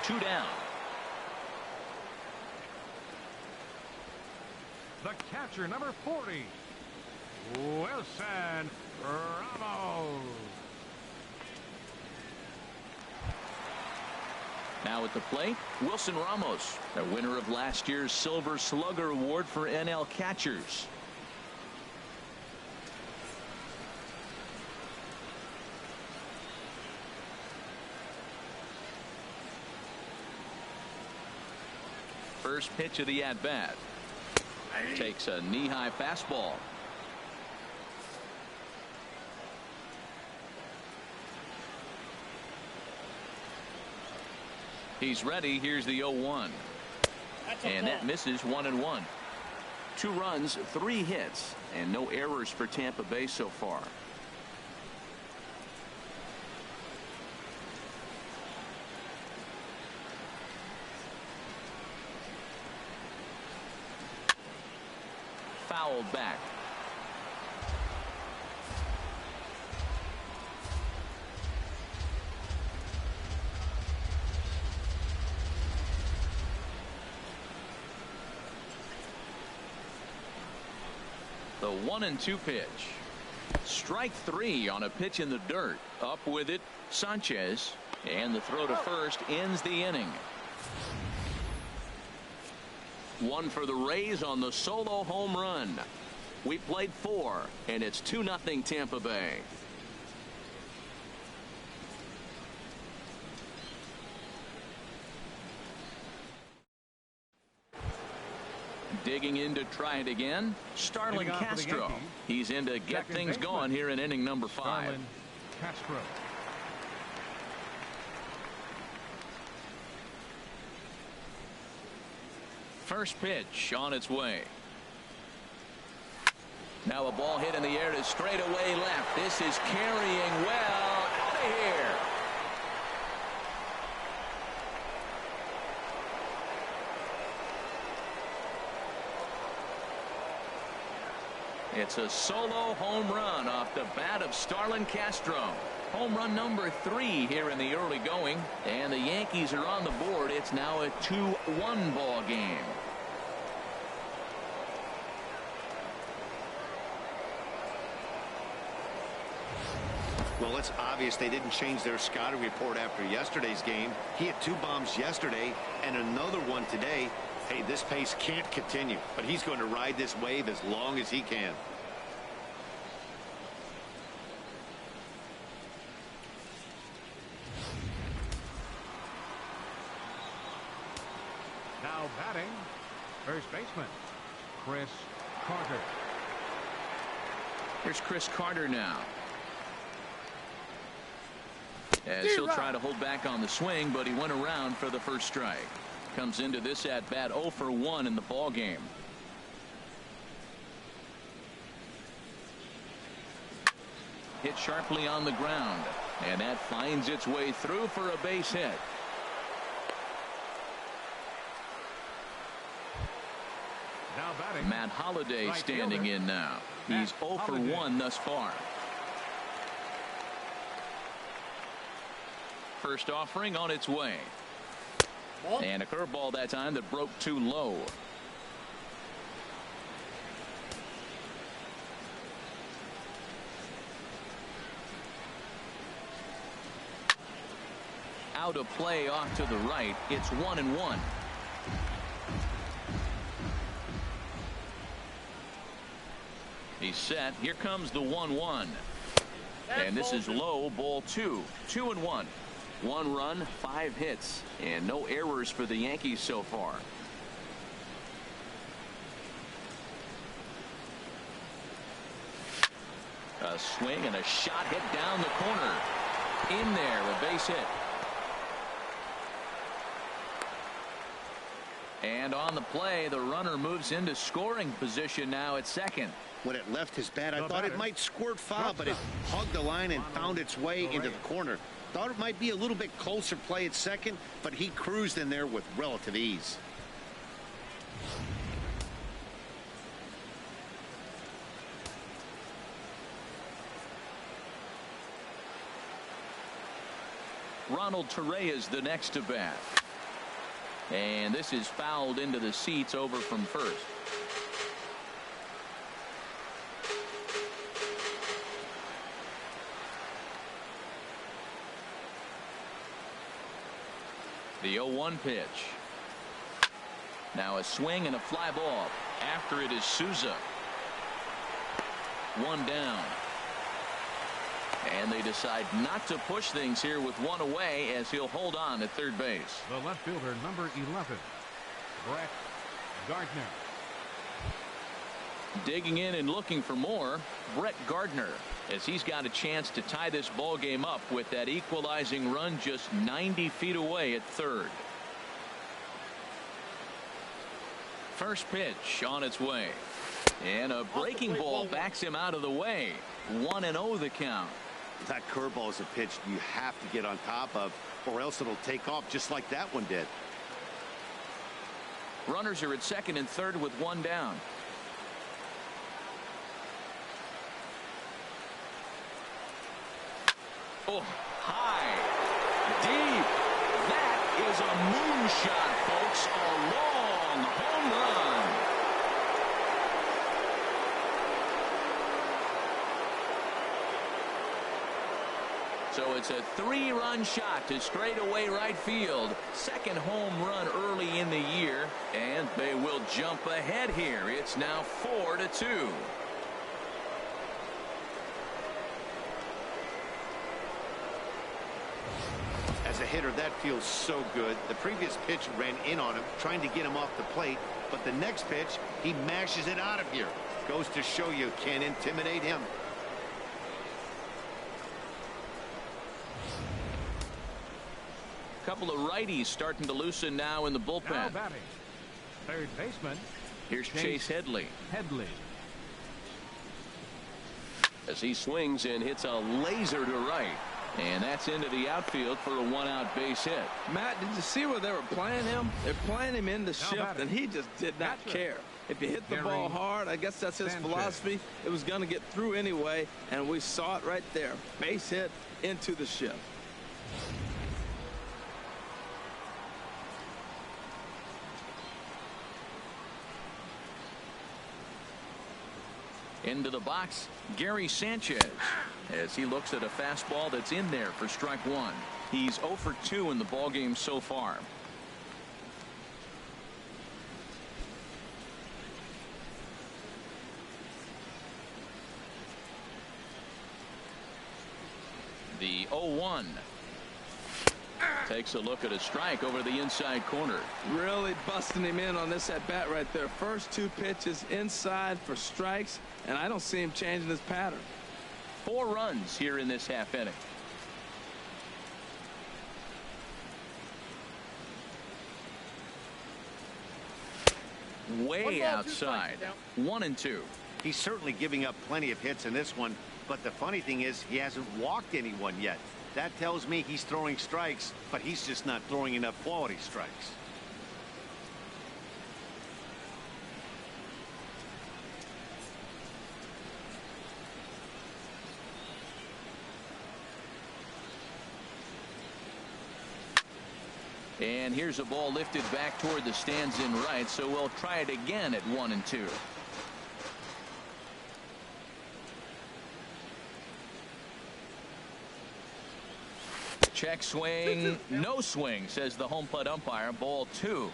2 down. The catcher, number 40, Wilson Ramos. Now at the plate, Wilson Ramos, the winner of last year's Silver Slugger Award for NL catchers. First pitch of the at-bat. Takes a knee-high fastball. He's ready. Here's the 0-1. And that misses 1-1. 2 runs, 3 hits, and no errors for Tampa Bay so far. Fouled back. The 1-2 pitch. Strike 3 on a pitch in the dirt. Up with it, Sanchez, and the throw to first ends the inning. One for the Rays on the solo home run. We played 4, and it's 2-0 Tampa Bay. Digging in to try it again, Starlin Castro. He's in to get things going here in inning number 5. Starlin Castro. First pitch on its way. Now a ball hit in the air to straightaway left. This is carrying well. Out of here. It's a solo home run off the bat of Starlin Castro. Home run number 3 here in the early going, and the Yankees are on the board. It's now a 2-1 ball game. Well, it's obvious they didn't change their scouting report after yesterday's game. He had 2 bombs yesterday and another one today. Hey, this pace can't continue, but he's going to ride this wave as long as he can. Now batting, first baseman, Chris Carter. Here's Chris Carter now. As he'll try to hold back on the swing, but he went around for the first strike. Comes into this at bat 0 for 1 in the ball game. Hit sharply on the ground, and that finds its way through for a base hit. Now batting, Matt Holliday right standing fielder, in now. He's 0 for Holliday. 1 thus far. First offering on its way. And a curveball that time that broke too low. Out of play off to the right. It's 1-1. He's set. Here comes the 1-1. And this is low, ball 2. 2-1. 1 run, 5 hits, and no errors for the Yankees so far. A swing and a shot hit down the corner. In there, a base hit. And on the play, the runner moves into scoring position now at second. When it left his bat, I thought it might squirt foul, but it hugged the line and found its way into the corner. Thought it might be a little bit closer play at second, but he cruised in there with relative ease. Ronald Torreyes the next to bat. And this is fouled into the seats over from first. The 0-1 pitch. Now a swing and a fly ball. After it is Souza. 1 down. And they decide not to push things here with 1 away as he'll hold on at third base. the left fielder, number 11, Brett Gardner. Digging in and looking for more, Brett Gardner, as he's got a chance to tie this ball game up with that equalizing run just 90 feet away at third. First pitch on its way. And a breaking ball backs him out of the way. 1-0 the count. That curveball is a pitch you have to get on top of, or else it'll take off just like that one did. Runners are at second and third with 1 down. Oh, high, deep. That is a moonshot, folks. A long home run. So it's a 3-run shot to straightaway right field. Second home run early in the year, and they will jump ahead here. It's now 4-2. As a hitter, that feels so good. The previous pitch ran in on him, trying to get him off the plate. But the next pitch, he mashes it out of here. Goes to show you can't intimidate him. Couple of righties starting to loosen now in the bullpen. Now batting, third baseman. Here's Chase Headley. As he swings and hits a laser to right. And that's into the outfield for a 1-out base hit. Matt, did you see where they were playing him? They're playing him in the shift, and he just did not care. If you hit the ball hard, I guess that's his philosophy. It was going to get through anyway, and we saw it right there. Base hit into the shift. Into the box, Gary Sanchez, as he looks at a fastball that's in there for strike one. He's 0 for 2 in the ballgame so far. The 0-1. Takes a look at a strike over the inside corner. Really busting him in on this at bat right there. First 2 pitches inside for strikes, and I don't see him changing his pattern. 4 runs here in this half inning. Way outside. 1-2. He's certainly giving up plenty of hits in this one, but the funny thing is he hasn't walked anyone yet. That tells me he's throwing strikes, but he's just not throwing enough quality strikes. And here's a ball lifted back toward the stands in right, so we'll try it again at 1-2. Check swing, no swing, says the home plate umpire. Ball 2.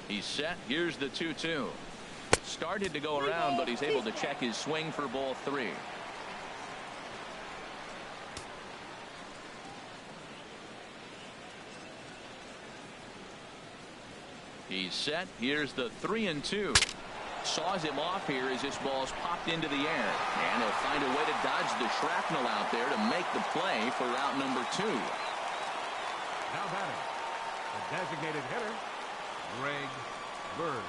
He's set. Here's the 2-2. Started to go around, but he's able to check his swing for ball 3. He's set. Here's the 3-2. Saws him off here as this ball's popped into the air, and he'll find a way to dodge the shrapnel out there to make the play for route number 2. Now batting, the designated hitter, Greg Bird.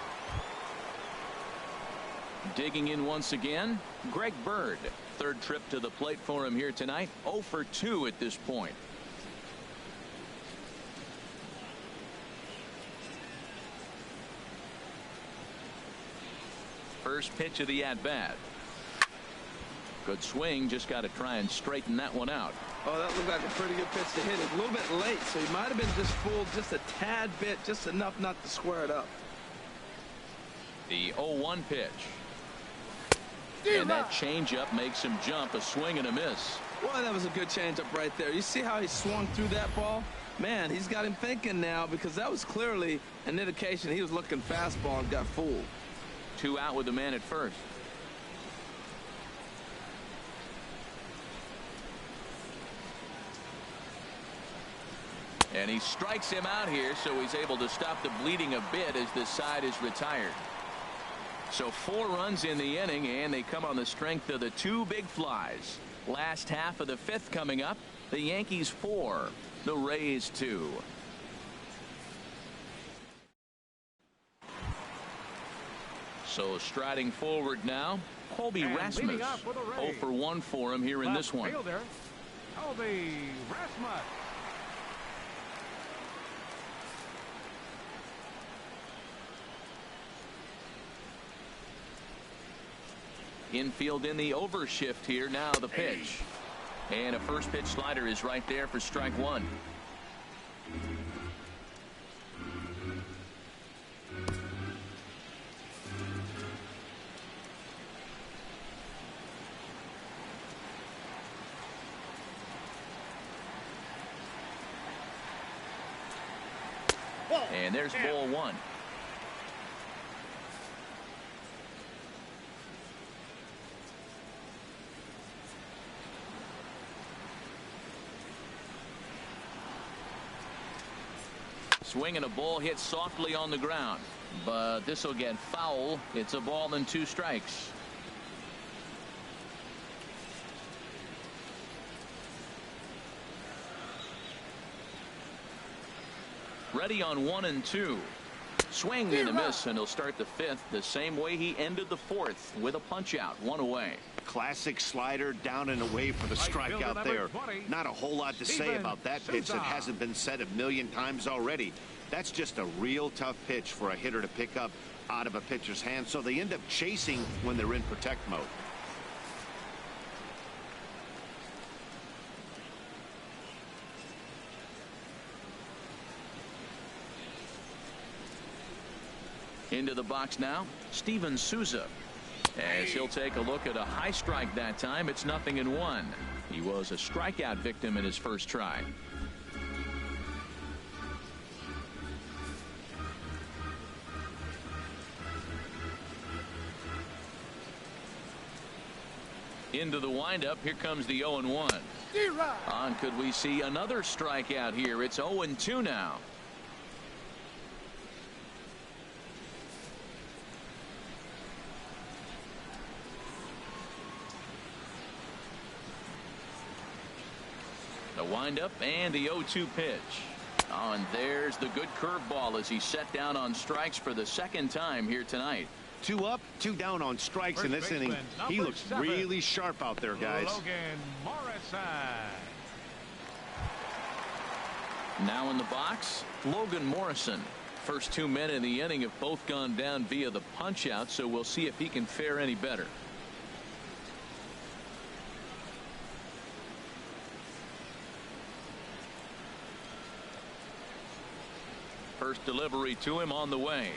Digging in once again, Greg Bird. Third trip to the plate for him here tonight. 0 for 2 at this point. First pitch of the at-bat. Good swing, just got to try and straighten that one out. Oh, that looked like a pretty good pitch to hit it. A little bit late, so he might have been just fooled just a tad bit, just enough not to square it up. The 0-1 pitch. And that changeup makes him jump. A swing and a miss. Well, that was a good changeup right there. You see how he swung through that ball? Man, he's got him thinking now, because that was clearly an indication he was looking fastball and got fooled. 2 out with the man at first. And he strikes him out here, so he's able to stop the bleeding a bit as this side is retired. So 4 runs in the inning, and they come on the strength of the 2 big flies. Last half of the 5th coming up. The Yankees 4, the Rays 2. So striding forward now, Colby Rasmus. 0 for 1 for him here in this one. Fielder, Colby Rasmus. Infield in the overshift here. Now the pitch. And a first pitch slider is right there for strike 1. And there's ball one. Swing and a ball hit softly on the ground, but this will get foul. It's a ball and 2 strikes. Ready on 1 and 2. Swing and a miss, and he'll start the 5th the same way he ended the 4th with a punch out, 1 away. Classic slider, down and away for the strikeout there. Not a whole lot to say about that pitch that hasn't been said a million times already. That's just a real tough pitch for a hitter to pick up out of a pitcher's hand, so they end up chasing when they're in protect mode. Into the box now, ESP. As he'll take a look at a high strike that time, it's 0-1. He was a strikeout victim in his first try. Into the windup, here comes the 0-1. On, could we see another strikeout here? It's 0-2 now. The windup and the 0-2 pitch. Oh, and there's the good curveball as he set down on strikes for the 2nd time here tonight. 2 up, 2 down on strikes in this inning. He looks really sharp out there, guys. Now in the box, Logan Morrison. First 2 men in the inning have both gone down via the punch out, so we'll see if he can fare any better. First delivery to him on the way.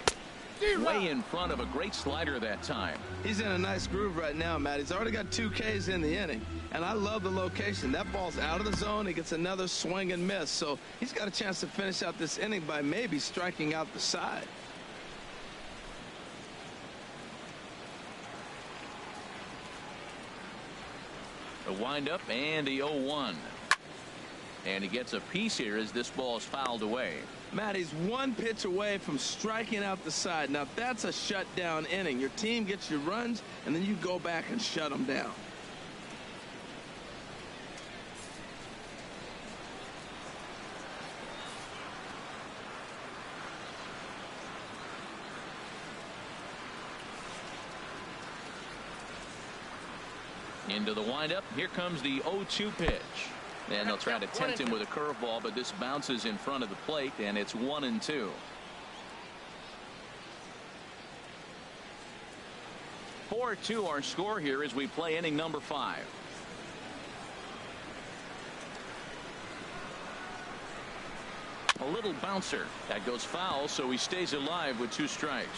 Way in front of a great slider that time. He's in a nice groove right now, Matt. He's already got 2 Ks in the inning, and I love the location. That ball's out of the zone. He gets another swing and miss, so he's got a chance to finish out this inning by maybe striking out the side. The windup and the 0-1. And he gets a piece here as this ball is fouled away. Matt, he's 1 pitch away from striking out the side. Now, that's a shutdown inning. Your team gets your runs, and then you go back and shut them down. Into the windup. Here comes the 0-2 pitch. And they'll try to tempt him with a curveball, but this bounces in front of the plate, and it's 1-2. 4-2 our score here as we play inning number 5. A little bouncer. That goes foul, so he stays alive with 2 strikes.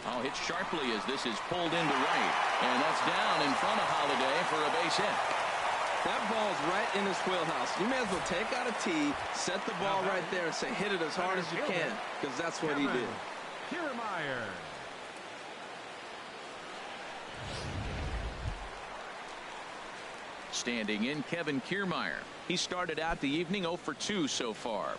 Oh, hit sharply as this is pulled into right. And that's down in front of Holiday for a base hit. That ball's right in his wheelhouse. You may as well take out a tee, set the ball right there, and say hit it as hard as you can, because that's what he did. Kiermaier. Standing in, Kevin Kiermaier. He started out the evening 0 for 2 so far.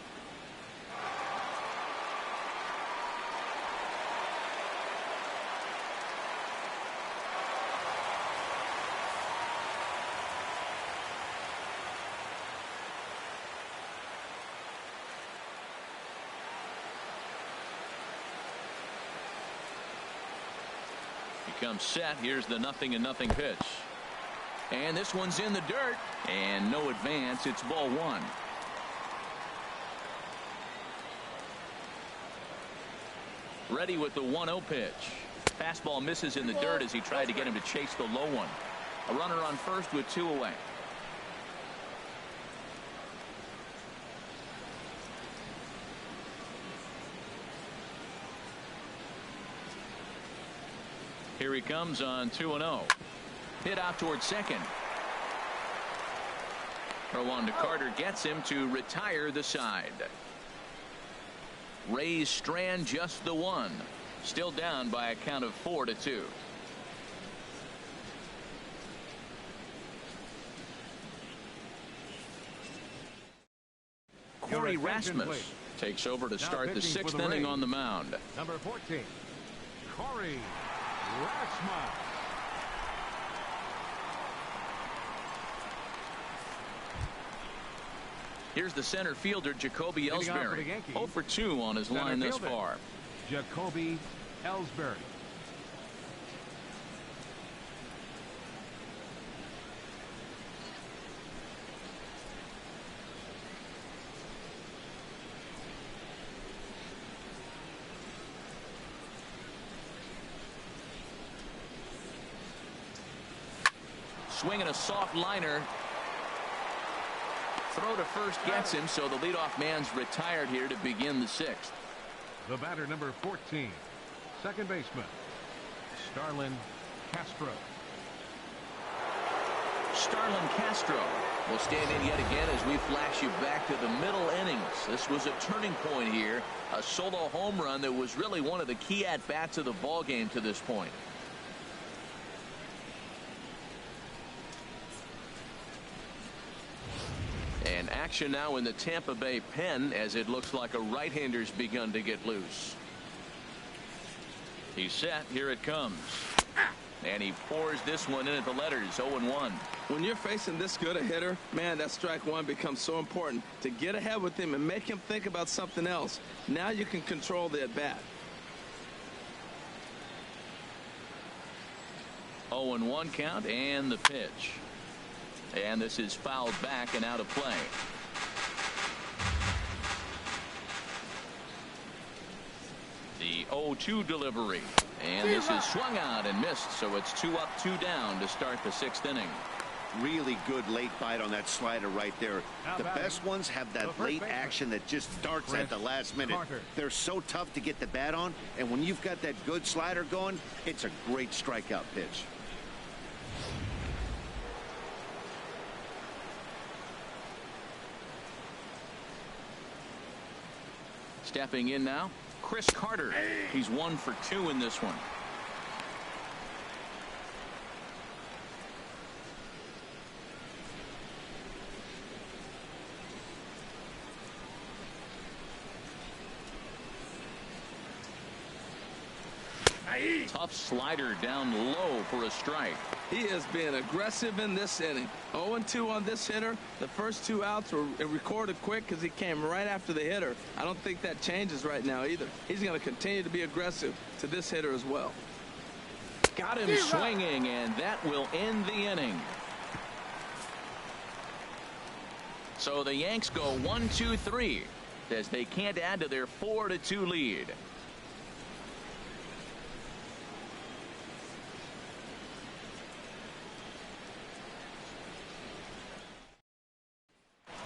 Comes set. Here's the 0-0 pitch. And this one's in the dirt. And no advance. It's ball 1. Ready with the 1-0 pitch. Fastball misses in the dirt as he tried to get him to chase the low one. A runner on first with 2 away. Here he comes on 2-0. Hit out towards second. Throw on to Carter gets him to retire the side. Rays strand just the one. Still down by a count of 4-2. Corey Rasmus takes over to start the 6th inning on the mound. Number 14, Corey Rasmus. Here's the center fielder, Jacoby Ellsbury. 0 for 2 on his line thus far. Jacoby Ellsbury. Swinging a soft liner. Throw to first gets him, so the leadoff man's retired here to begin the 6th. The batter, number 14, second baseman, Starlin Castro. Starlin Castro will stand in yet again as we flash you back to the middle innings. This was a turning point here, a solo home run that was really one of the key at-bats of the ball game to this point. And action now in the Tampa Bay pen as it looks like a right-hander's begun to get loose. He's set. Here it comes. And he pours this one in at the letters. 0-1. When you're facing this good a hitter, man, that strike one becomes so important to get ahead with him and make him think about something else. Now you can control the at-bat. 0-1 count and the pitch. And this is fouled back and out of play. The 0-2 delivery. And this is swung out and missed, so it's 2 up, 2 down to start the 6th inning. Really good late bite on that slider right there. The best ones have that late action that just starts at the last minute. They're so tough to get the bat on, and when you've got that good slider going, it's a great strikeout pitch. Stepping in now, Chris Carter. He's 1 for 2 in this one. Tough slider down low for a strike. He is being aggressive in this inning. 0-2 on this hitter. The first 2 outs were recorded quick because he came right after the hitter. I don't think that changes right now either. He's going to continue to be aggressive to this hitter as well. Got him swinging, and that will end the inning. So the Yanks go 1-2-3 as they can't add to their 4-2 lead.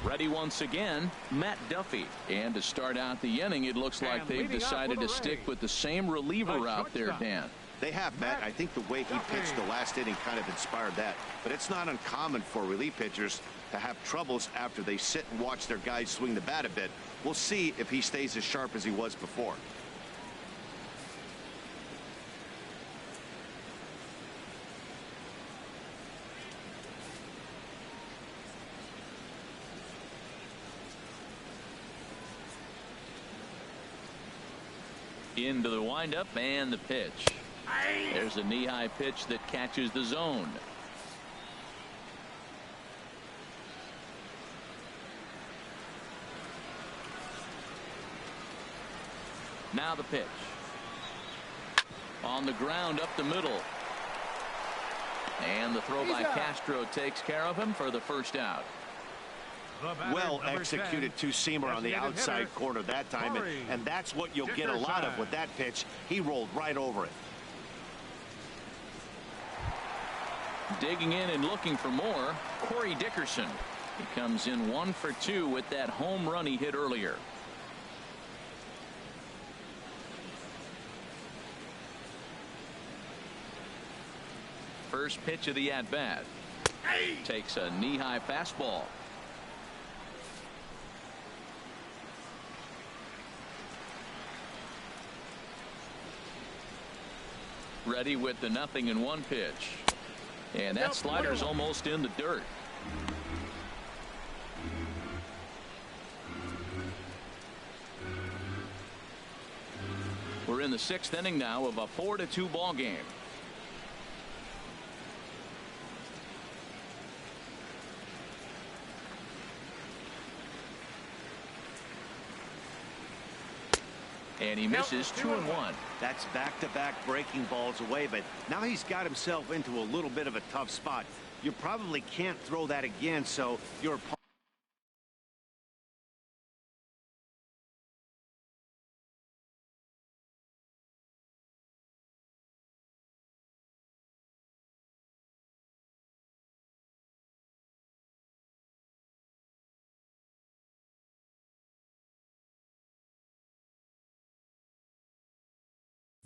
Ready once again, Matt Duffy. And to start out the inning, it looks like they've decided to stick with the same reliever out there, Dan. They have, Matt. I think the way he pitched the last inning kind of inspired that. But it's not uncommon for relief pitchers to have troubles after they sit and watch their guys swing the bat a bit. We'll see if he stays as sharp as he was before. Into the windup and the pitch. There's a knee-high pitch that catches the zone. Now the pitch. On the ground up the middle. And the throw by Castro takes care of him for the first out. Well executed two-seamer on the outside corner that time, and that's what you'll get a lot of with that pitch. He rolled right over it. Digging in and looking for more, Corey Dickerson. He comes in 1 for 2 with that home run he hit earlier. First pitch of the at-bat. Takes a knee-high fastball. Ready with the 0-1 pitch. And that slider's almost in the dirt. We're in the 6th inning now of a 4-2 ball game. And he misses 2-1. That's back-to-back breaking balls away, but now he's got himself into a little bit of a tough spot. You probably can't throw that again, so your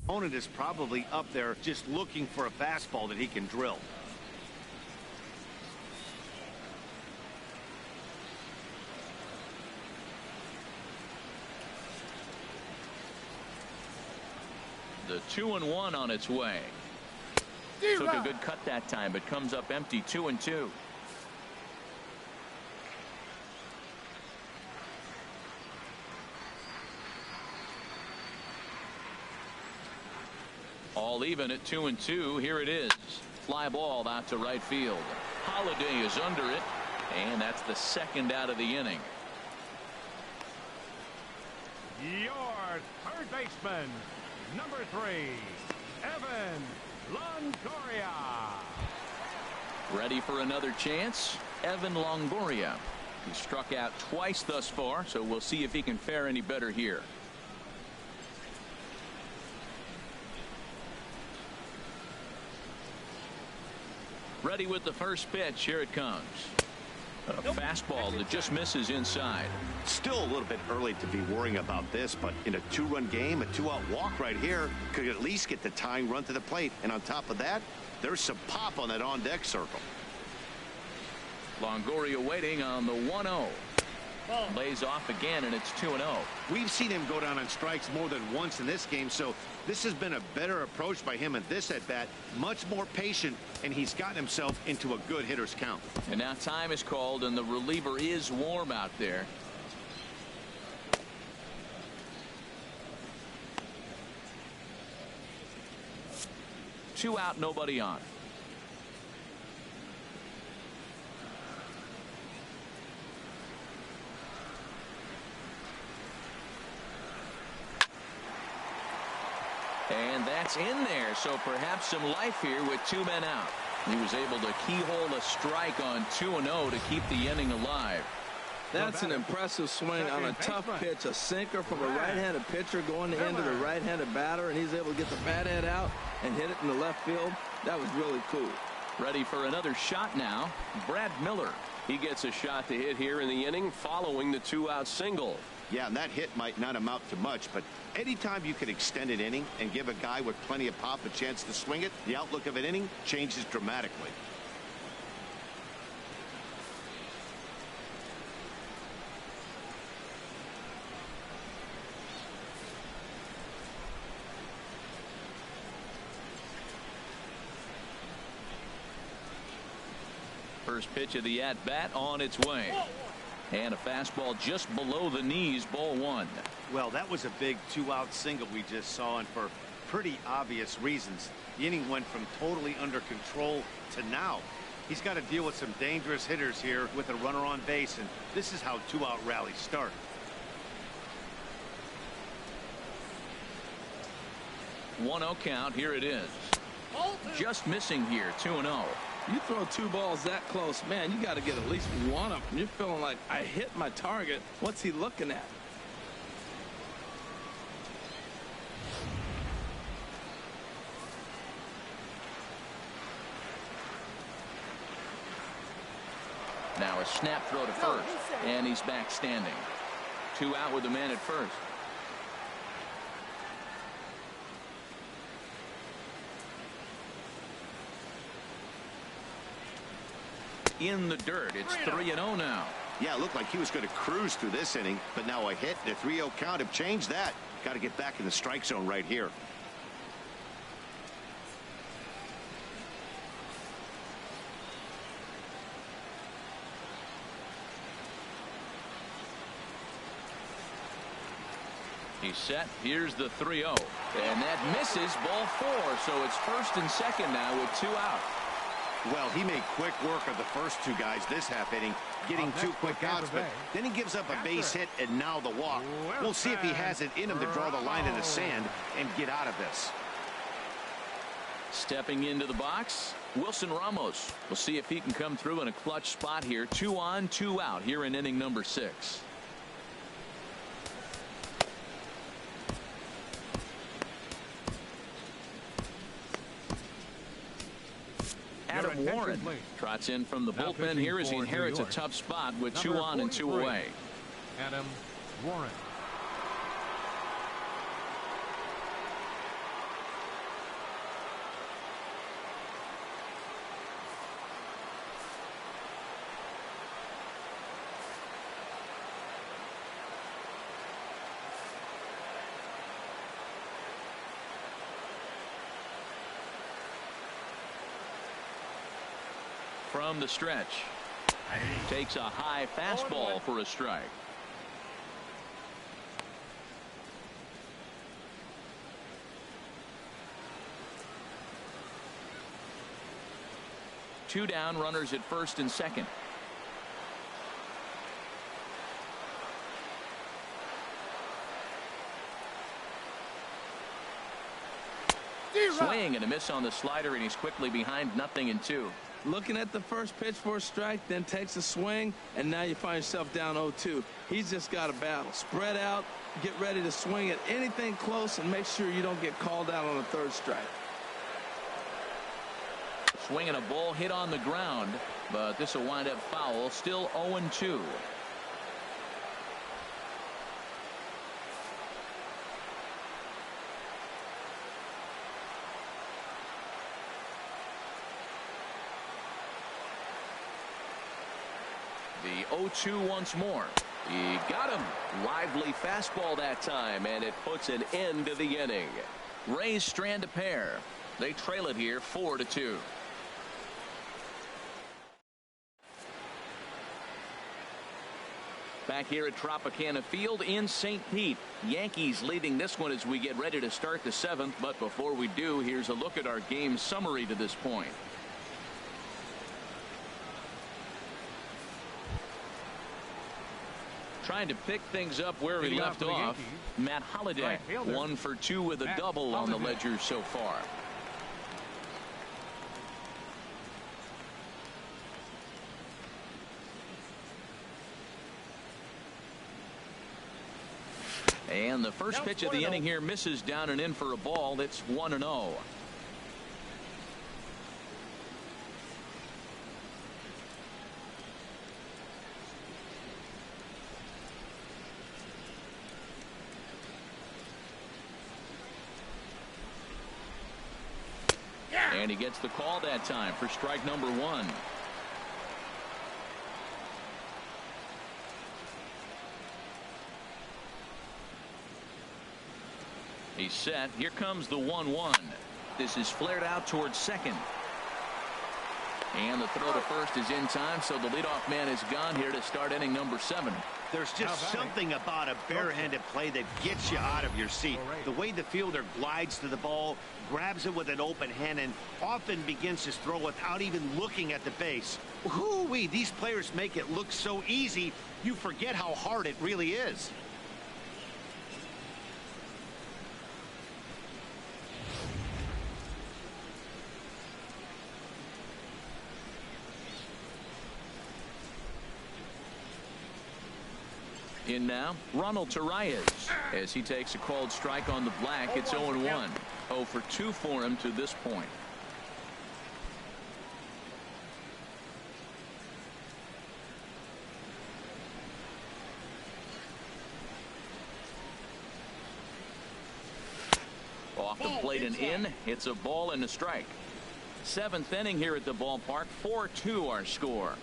opponent is probably up there just looking for a fastball that he can drill. The 2-1 on its way. Took a good cut that time, but comes up empty. 2-2. All even at 2-2. Here it is. Fly ball out to right field. Holiday is under it, and that's the 2nd out of the inning. Your third baseman, number 3, Evan Longoria. Ready for another chance. Evan Longoria. He struck out twice thus far, so we'll see if he can fare any better here. Ready with the first pitch. Here it comes. A fastball that just misses inside. Still a little bit early to be worrying about this, but in a 2-run game, a 2-out walk right here could at least get the tying run to the plate. And on top of that, there's some pop on that on-deck circle. Longoria waiting on the 1-0. Lays off again, and it's 2-0. We've seen him go down on strikes more than once in this game, so this has been a better approach by him at this at-bat. Much more patient, and he's gotten himself into a good hitter's count. And now time is called, and the reliever is warm out there. Two out, nobody on. And that's in there, so perhaps some life here with 2 men out. He was able to keyhole a strike on 2-0 to keep the inning alive. That's an impressive swing on a tough pitch, a sinker from a right-handed pitcher going into the right-handed batter, and he's able to get the bat head out and hit it in the left field. That was really cool. Ready for another shot now. Brad Miller. He gets a shot to hit here in the inning following the 2-out single. Yeah, and that hit might not amount to much, but anytime you can extend an inning and give a guy with plenty of pop a chance to swing it, the outlook of an inning changes dramatically. First pitch of the at-bat on its way. And a fastball just below the knees, ball 1. Well, that was a big 2-out single we just saw, and for pretty obvious reasons. The inning went from totally under control to now. He's got to deal with some dangerous hitters here with a runner on base, and this is how 2-out rallies start. One 0 count. Here it is. Just missing here. 2-0. You throw 2 balls that close, man, you got to get at least one of them. You're feeling like, I hit my target. What's he looking at? Now a snap throw to first, and he's back standing. 2 out with the man at first. in the dirt. It's 3-0 now. Yeah, it looked like he was going to cruise through this inning, but now a hit and a 3-0 count have changed that. Got to get back in the strike zone right here. He's set. Here's the 3-0. And that misses, ball 4. So it's first and second now with 2 out. Well, he made quick work of the first 2 guys this half inning, getting 2 quick outs, but then he gives up a base hit and now the walk. We'll see if he has it in him to draw the line in the sand and get out of this. Stepping into the box, Wilson Ramos. We'll see if he can come through in a clutch spot here. 2 on, 2 out here in inning number 6. Adam Warren trots in from the bullpen here as he inherits a tough spot with 2 on and 2 away. Adam Warren. From the stretch, takes a high fastball for a strike. Two down, runners at first and second. Swing and a miss on the slider, and he's quickly behind 0-2. Looking at the first pitch for a strike, then takes a swing, and now you find yourself down 0-2. He's just got a battle. Spread out, get ready to swing at anything close, and make sure you don't get called out on a 3rd strike. Swinging a ball hit on the ground, but this will wind up foul. Still 0-2. The 0-2 once more. He got him. Lively fastball that time, and it puts an end to the inning. Rays strand a pair. They trail it here 4-2. Back here at Tropicana Field in St. Pete. Yankees leading this one as we get ready to start the 7th. But before we do, here's a look at our game summary to this point. Trying to pick things up where he left off. Matt Holliday, 1 for 2 with a double on the ledger so far. And the first pitch of the inning here misses down and in for a ball. It's 1-0. And he gets the call that time for strike number 1. He's set. Here comes the 1-1. This is flared out towards second. And the throw to first is in time, so the leadoff man is gone here to start inning number 7. There's just something about a barehanded play that gets you out of your seat. The way the fielder glides to the ball, grabs it with an open hand, and often begins his throw without even looking at the base. Whoo-wee, these players make it look so easy, you forget how hard it really is. In now, Ronald Torreyes, as he takes a called strike on the black. It's 0-1. 0 for 2 for him to this point. Off the plate and in. It's a ball and a strike. Seventh inning here at the ballpark. 4-2 our score.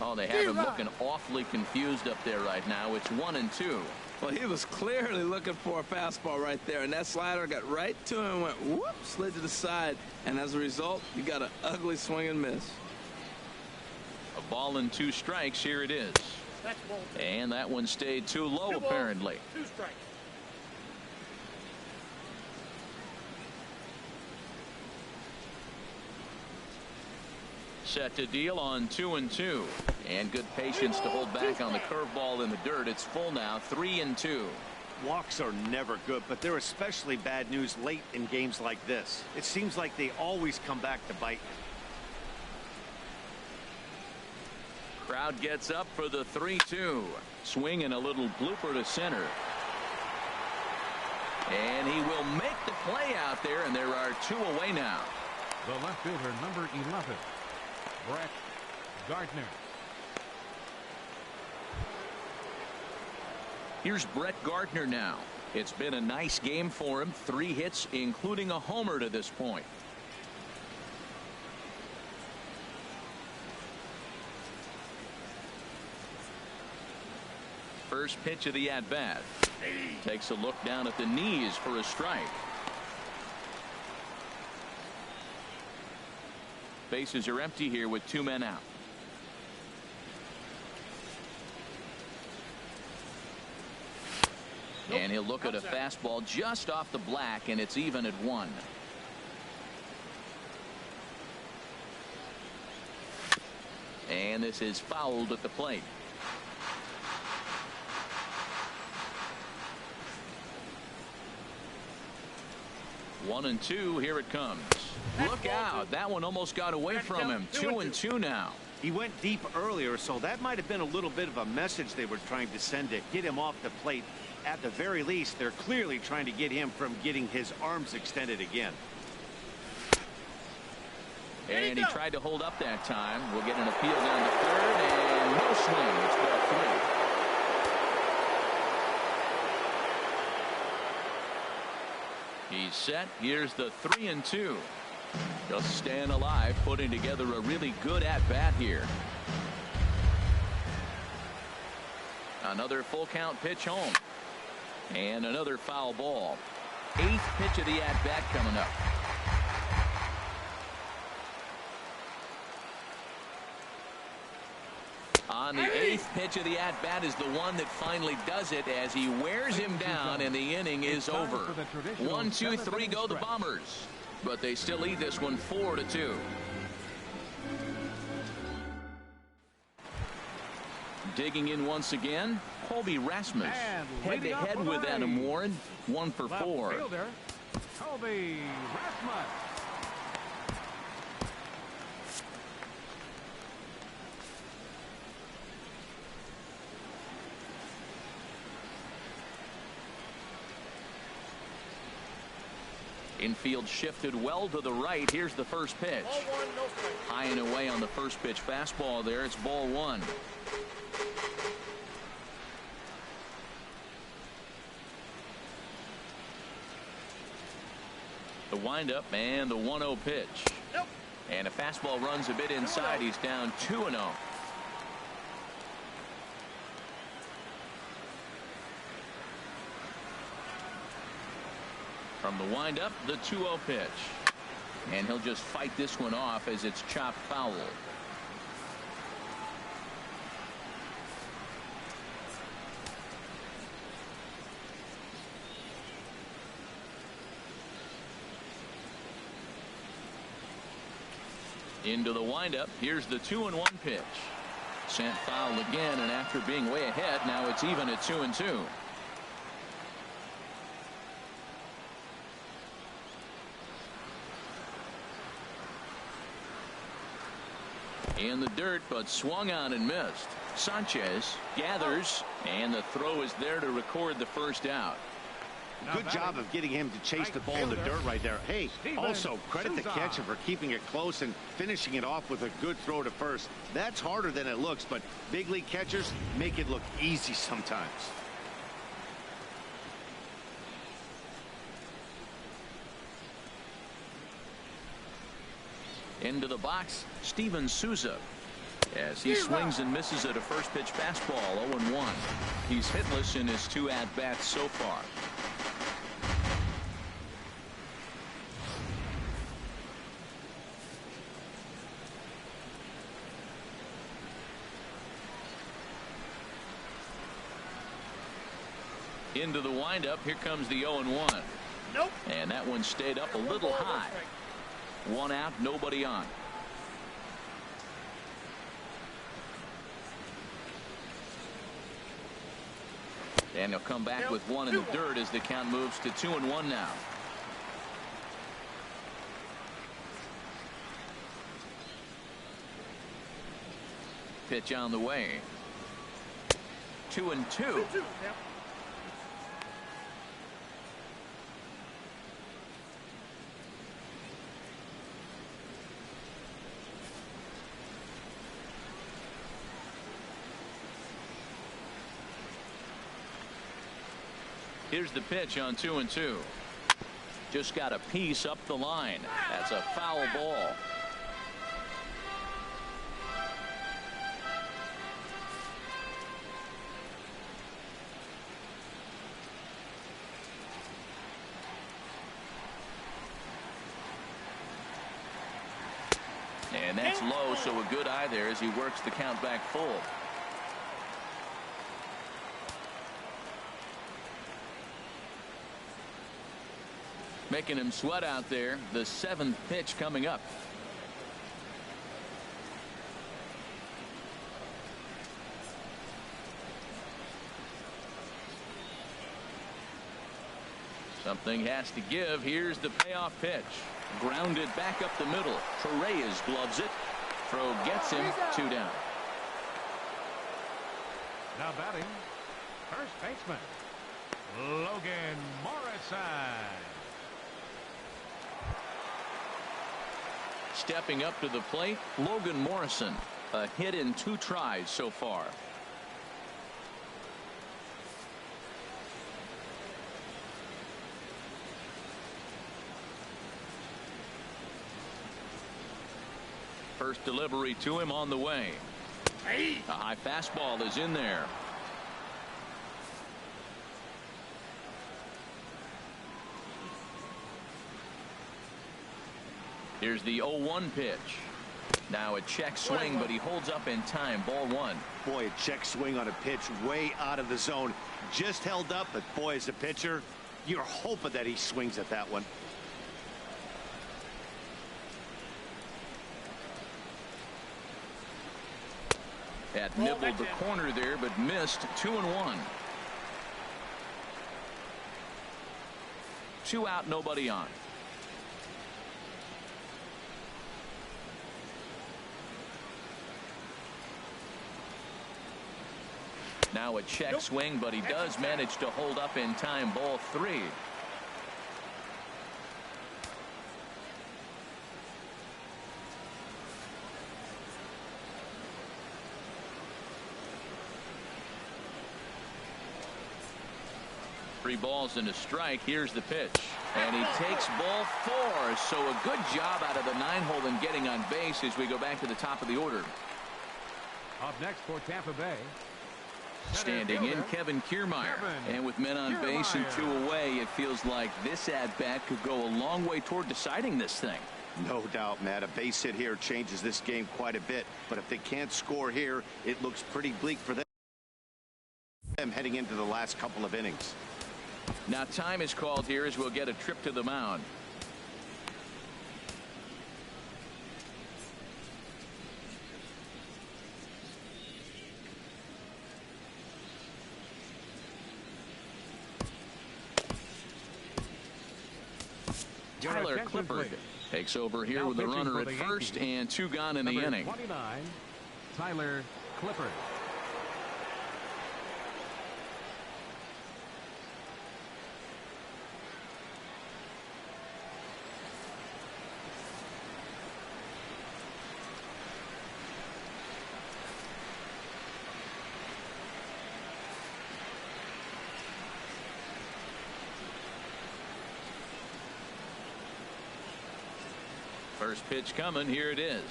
Oh, they have him looking awfully confused up there right now. It's 1-2. Well, he was clearly looking for a fastball right there, and that slider got right to him and went whoop, slid to the side, and as a result, you got an ugly swing and miss. A ball and 2 strikes. Here it is. And that one stayed too low, apparently. 2 strikes. Set to deal on 2-2. And good patience to hold back on the curveball in the dirt. It's full now, 3-2. Walks are never good, but they're especially bad news late in games like this. It seems like they always come back to bite. Crowd gets up for the 3-2. Swing and a little blooper to center. And he will make the play out there, and there are 2 away now. The left fielder, number 11, Brett Gardner. Here's Brett Gardner now. It's been a nice game for him. 3 hits, including a homer to this point. First pitch of the at-bat. Takes a look down at the knees for a strike. Bases are empty here with 2 men out. And he'll look at a fastball just off the black, and it's even at 1. And this is fouled at the plate. One and 2. Here it comes. Look out. That one almost got away from him. 2-2 now. He went deep earlier, so that might have been a little bit of a message they were trying to send to get him off the plate. At the very least, they're clearly trying to get him from getting his arms extended again. And he tried to hold up that time. We'll get an appeal down to third, and no swing. It's ball 3. He's set. Here's the 3-2. Just staying alive, putting together a really good at-bat here. Another full count pitch home. And another foul ball. 8th pitch of the at-bat coming up. On the 8th pitch of the at-bat is the one that finally does it as he wears him down, and the inning is over. 1, 2, 3 go the Bombers. But they still lead this one 4-2. Digging in once again, Colby Rasmus. Head-to-head with Adam Warren, 1 for 4. Fielder, Colby Rasmus. Infield shifted well to the right. Here's the first pitch. High and away on the first pitch fastball there. It's ball 1. The windup and the 1-0 pitch. And a fastball runs a bit inside. He's down 2-0. From the windup, the 2-0 pitch. And he'll just fight this one off as it's chopped foul. Into the windup. Here's the 2-1 pitch. Sent foul again, and after being way ahead, now it's even at 2-2. In the dirt, but swung on and missed. Sanchez gathers, and the throw is there to record the first out. Good job of getting him to chase the ball in the dirt right there. Hey, also credit the catcher for keeping it close and finishing it off with a good throw to first. That's harder than it looks, but big league catchers make it look easy sometimes. Into the box, ESP as he swings and misses at a first pitch fastball. 0-1. He's hitless in his 2 at-bats so far. Into the windup. Here comes the 0-1. Nope. And that one stayed up a little high. 1 out, nobody on. And he'll come back with 1 in the dirt as the count moves to 2-1 now. Pitch on the way. 2-2. Here's the pitch on 2-2. Just got a piece up the line. That's a foul ball. And that's low, so a good eye there as he works the count back full. Making him sweat out there. The 7th pitch coming up. Something has to give. Here's the payoff pitch. Grounded back up the middle. Torreyes gloves it. Throw gets him. 2 down. Now batting, first baseman, Logan Morrison. Stepping up to the plate, Logan Morrison. A hit in 2 tries so far. First delivery to him on the way. A high fastball is in there. Here's the 0-1 pitch. Now a check swing, but he holds up in time. Ball 1. Boy, a check swing on a pitch way out of the zone. Just held up, but boy, as a pitcher, you're hoping that he swings at that one. That nibbled the corner there, but missed. 2-1. 2 out, nobody on. Now a check swing, but he does manage to hold up in time. Ball 3. Three balls and a strike. Here's the pitch. And he takes ball 4. So a good job out of the 9-hole in getting on base as we go back to the top of the order. Up next for Tampa Bay, standing in Kevin Kiermaier. And with men on base and 2 away, it feels like this at-bat could go a long way toward deciding this thing. No doubt, Matt. A base hit here changes this game quite a bit. But if they can't score here, it looks pretty bleak for them heading into the last couple of innings. Now time is called here as we'll get a trip to the mound. Tyler Clippard takes over here with the runner at first and 2 gone in the inning. 29, Tyler Clippard. First pitch coming. Here it is.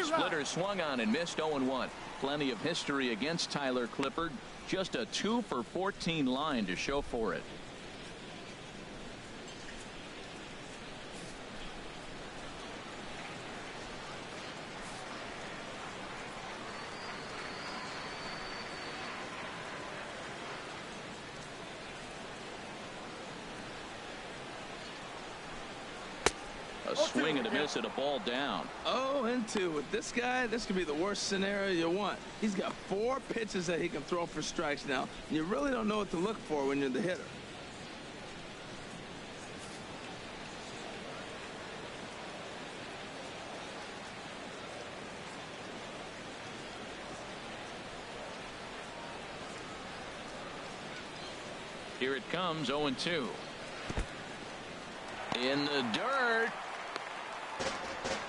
Splitter swung on and missed. 0-1. Plenty of history against Tyler Clippard. Just a 2 for 14 line to show for it. A swing and a miss at a ball down. 0-2 with this guy. This could be the worst scenario you want. He's got 4 pitches that he can throw for strikes now. You really don't know what to look for when you're the hitter. Here it comes. 0-2. In the dirt.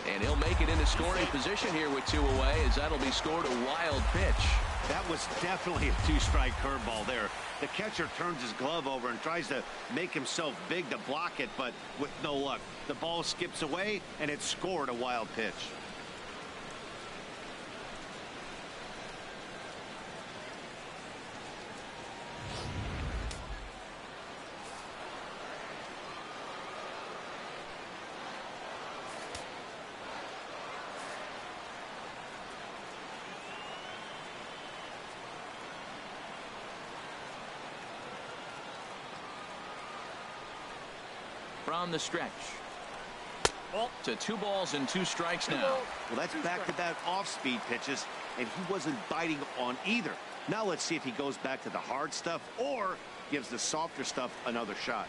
And he'll make it into scoring position here with 2 away, as that'll be scored a wild pitch. That was definitely a 2-strike curveball there. The catcher turns his glove over and tries to make himself big to block it, but with no luck. The ball skips away, and it scored a wild pitch. From the stretch. To 2 balls and 2 strikes now. Well, that's back-to-back off-speed pitches, and he wasn't biting on either. Now let's see if he goes back to the hard stuff or gives the softer stuff another shot.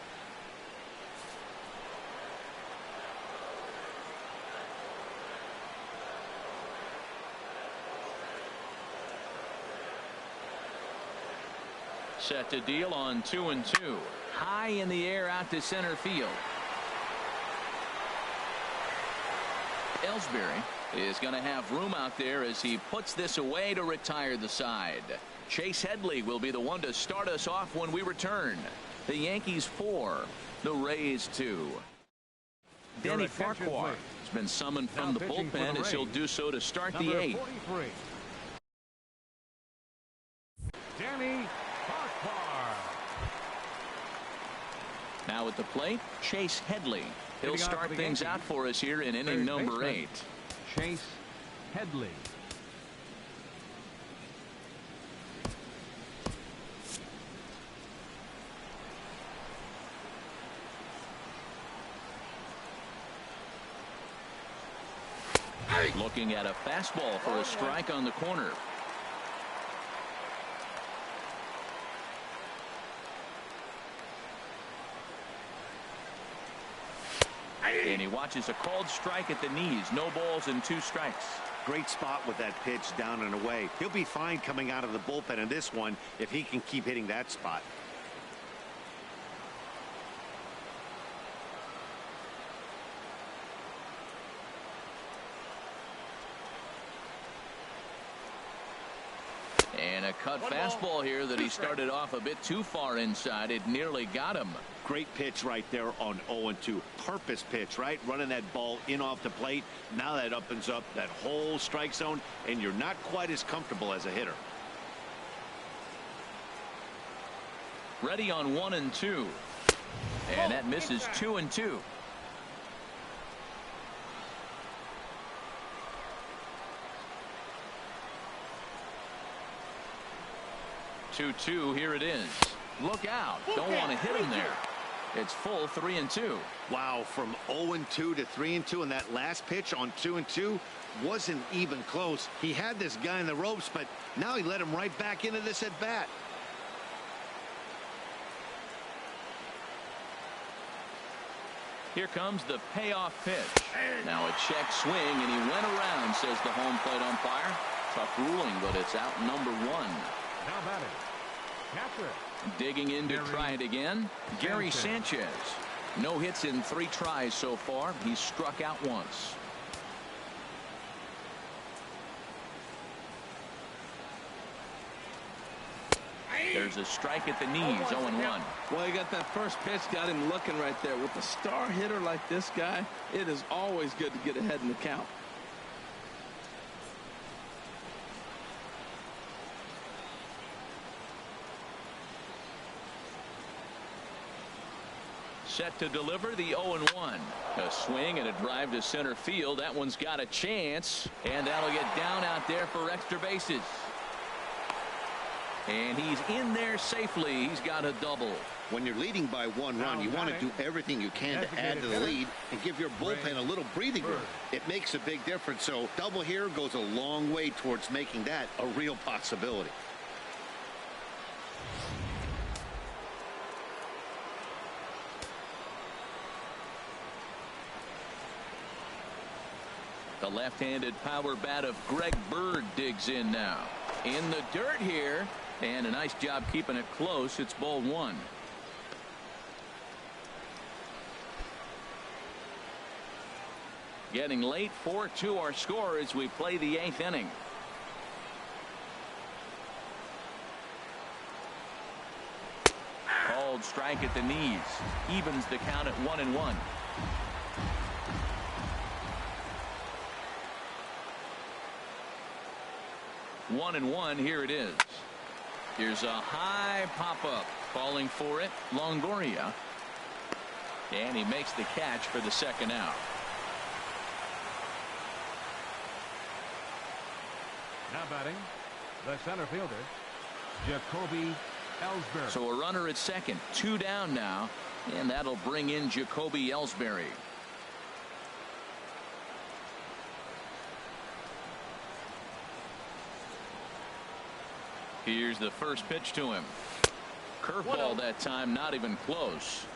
Set to deal on 2-2. High in the air out to center field. Ellsbury is going to have room out there as he puts this away to retire the side. Chase Headley will be the one to start us off when we return. The Yankees 4, the Rays 2. Danny Farquhar has been summoned from the bullpen as he'll do so to start the 8th. Danny Farquhar. Now at the plate, Chase Headley. He'll start things out for us here in inning number 8. Chase Headley. Looking at a fastball for a strike on the corner. And he watches a called strike at the knees. No balls and 2 strikes. Great spot with that pitch down and away. He'll be fine coming out of the bullpen in this one if he can keep hitting that spot. And a cut fastball here that he started off a bit too far inside. It nearly got him. Great pitch right there on 0-2. Purpose pitch, right? Running that ball in off the plate. Now that opens up that whole strike zone, and you're not quite as comfortable as a hitter. Ready on 1-2. And that misses 2-2. 2-2. Here it is. Look out. Don't want to hit him there. It's full 3-2. Wow, from 0-2 to 3-2, and that last pitch on 2-2 wasn't even close. He had this guy in the ropes, but now he let him right back into this at bat. Here comes the payoff pitch. Now a check swing, and he went around, says the home plate umpire. Tough ruling, but it's out number 1. Now batting, catcher. Digging in to try it again, Gary Sanchez. No hits in 3 tries so far. He's struck out once. There's a strike at the knees, 0-1. Well, he got that first pitch, got him looking right there. With a star hitter like this guy, it is always good to get ahead in the count. Set to deliver the 0-1. A swing and a drive to center field. That one's got a chance, and that'll get down out there for extra bases. And he's in there safely. He's got a double. When you're leading by 1 run, you want to do everything you can to add to the lead and give your bullpen a little breathing room. It makes a big difference, so double here goes a long way towards making that a real possibility. The left-handed power bat of Greg Bird digs in now. In the dirt here, and a nice job keeping it close. It's ball 1. Getting late, 4-2 our score as we play the 8th inning. Called strike at the knees. Evens the count at 1-1. One and one, here it is. Here's a high pop-up. Calling for it, Longoria. And he makes the catch for the second out. Now batting, the center fielder, Jacoby Ellsbury. So a runner at second, 2 down now, and that'll bring in Jacoby Ellsbury. Here's the first pitch to him. Curveball that time, not even close.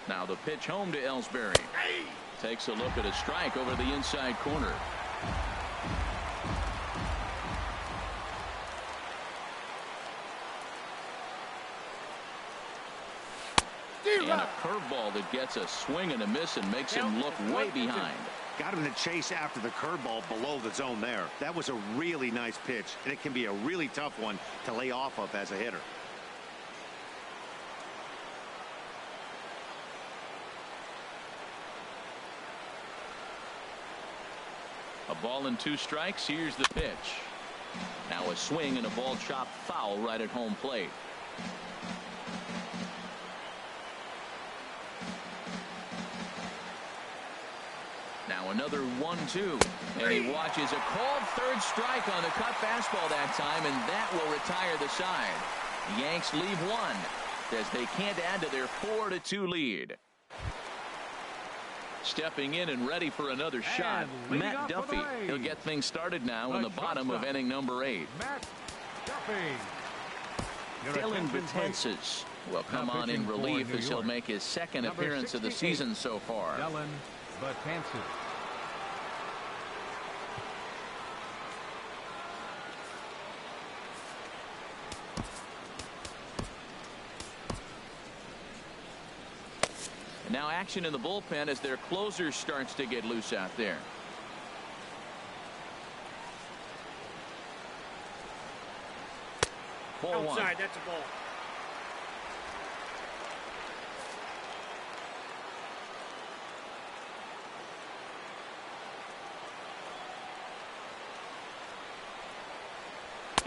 Now the pitch home to Ellsbury. Takes a look at a strike over the inside corner. And a curveball that gets a swing and a miss and makes him look way behind. Got him to chase after the curveball below the zone there. That was a really nice pitch, and it can be a really tough one to lay off of as a hitter. A ball and 2 strikes. Here's the pitch. Now a swing and a ball chopped foul right at home plate. Now another 1-2, and he watches a called third strike on the cut fastball that time, and that will retire the side. The Yanks leave 1 as they can't add to their 4-2 lead. Stepping in and ready for another shot, Matt Duffy. He'll get things started now in the bottom of inning number 8. Matt Duffy. Dylan Betances will come on in relief as he'll make his second appearance of the season so far. Dylan Betances. Now action in the bullpen as their closer starts to get loose out there. Ball 1. Outside, that's a ball.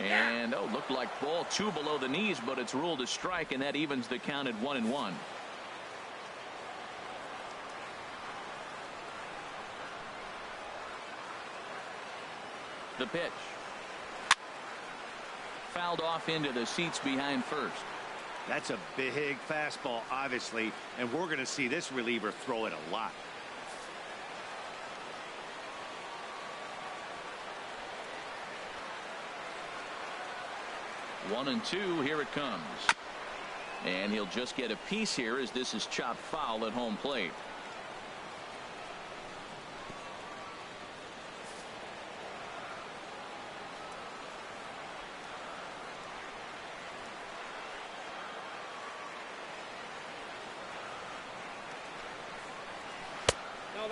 And looked like ball 2 below the knees, but it's ruled a strike, and that evens the count at 1-1. The pitch. Fouled off into the seats behind first. That's a big fastball, obviously, and we're going to see this reliever throw it a lot. One and 2, here it comes. And he'll just get a piece here as this is chopped foul at home plate.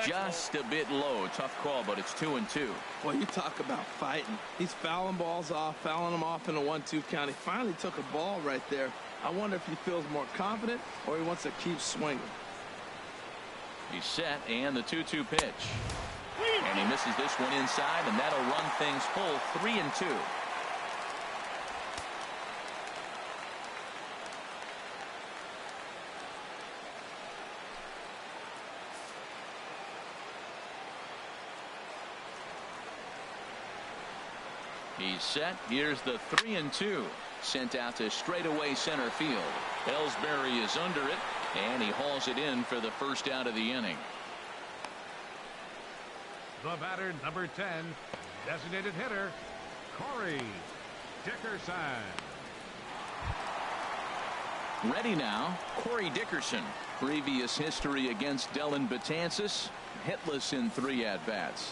Just a bit low. Tough call, but it's 2-2. Well, you talk about fighting. He's fouling balls off, fouling them off in a 1-2 count. He finally took a ball right there. I wonder if he feels more confident or he wants to keep swinging. He's set, and the 2-2 pitch. And he misses this one inside, and that'll run things full 3-2. He's set. Here's the 3-2. Sent out to straightaway center field. Ellsbury is under it, and he hauls it in for the first out of the inning. The batter, number 10, designated hitter, Corey Dickerson. Ready now, Corey Dickerson. Previous history against Dellin Betances. Hitless in 3 at-bats.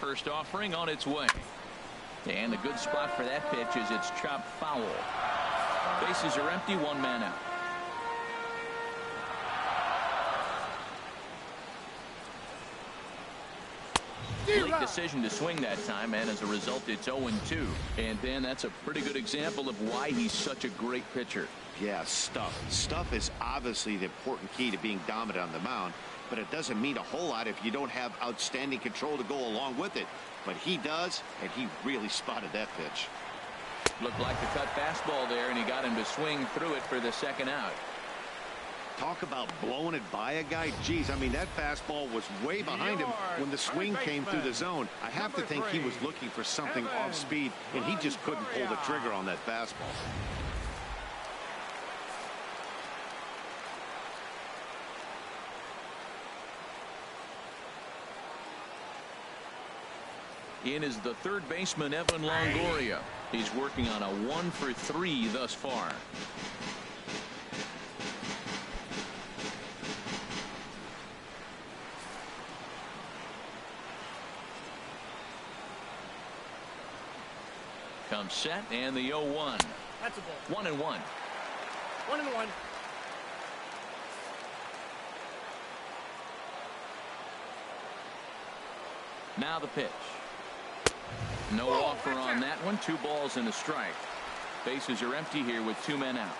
First offering on its way. And a good spot for that pitch is it's chopped foul. Bases are empty, 1 man out. Late decision to swing that time, and as a result it's 0-2. And then that's a pretty good example of why he's such a great pitcher. Yeah, stuff is obviously the important key to being dominant on the mound, but it doesn't mean a whole lot if you don't have outstanding control to go along with it. But he does, and he really spotted that pitch. Looked like the cut fastball there, and he got him to swing through it for the second out. Talk about blowing it by a guy. Geez, I mean, that fastball was way behind him when the swing came through the zone. I have to think he was looking for something off speed, and he just couldn't pull the trigger on that fastball. In is the third baseman, Evan Longoria. He's working on a 1-for-3 thus far. Comes set, and the 0-1. That's a ball. 1-1. 1-1. Now the pitch. No offer on that one. 2 balls and a strike. Bases are empty here with 2 men out.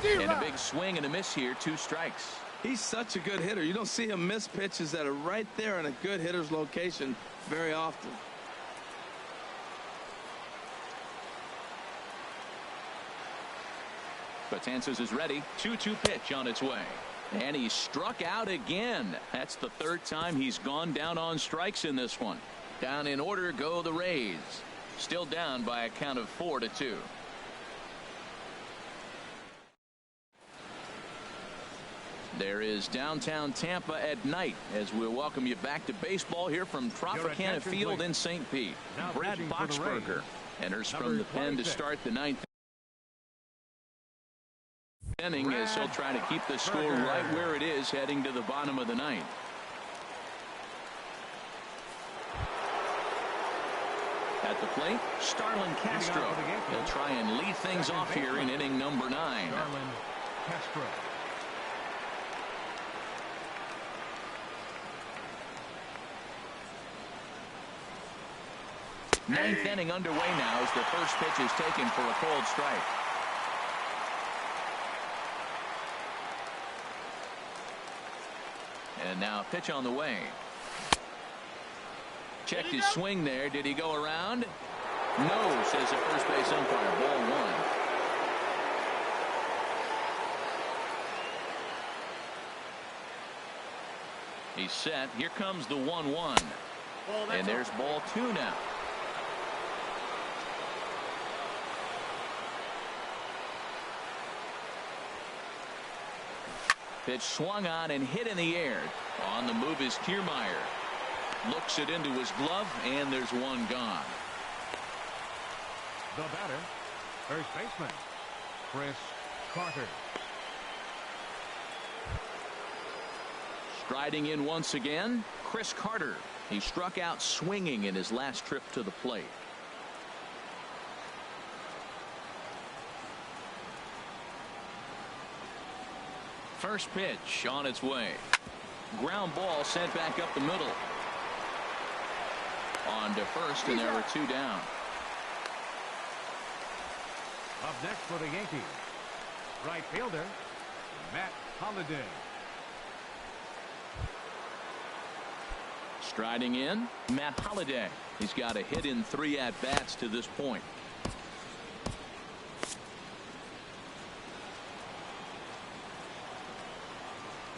And a big swing and a miss here. 2 strikes. He's such a good hitter. You don't see him miss pitches that are right there in a good hitter's location very often. Betances is ready. 2-2 pitch on its way. And he struck out again. That's the 3rd time he's gone down on strikes in this one. Down in order go the Rays. Still down by a count of 4-2. There is downtown Tampa at night as we'll welcome you back to baseball here from Tropicana Field in St. Pete. Brad Boxberger enters from the pen to start the 9th inning as he'll try to keep the score right where it is heading to the bottom of the 9th. At the plate, Starlin Castro. He'll try and lead things off here in inning number 9. Starlin Castro. Ninth inning underway now as the first pitch is taken for a cold strike. And now pitch on the way. Checked his swing there. Did he go around? No, says the first base umpire. Ball 1. He's set. Here comes the 1-1. And there's ball 2 now. Pitch swung on and hit in the air. On the move is Kiermaier. Looks it into his glove, and there's one gone. The batter, first baseman, Chris Carter. Striding in once again, Chris Carter. He struck out swinging in his last trip to the plate. First pitch on its way. Ground ball sent back up the middle. On to first, and there were 2 down. Up next for the Yankees, right fielder, Matt Holliday. Striding in, Matt Holliday. He's got a hit in 3 at-bats to this point.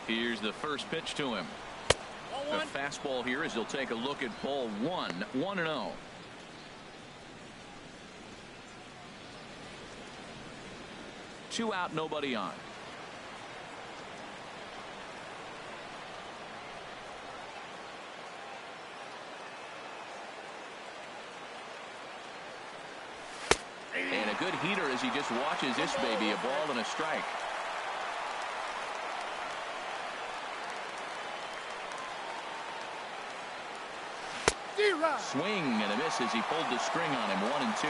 Here's the first pitch to him. A fastball here as he'll take a look at ball 1, 1-0. Two out, nobody on. And a good heater as he just watches this baby, a ball and a strike. Swing and a miss as he pulled the string on him. 1-2.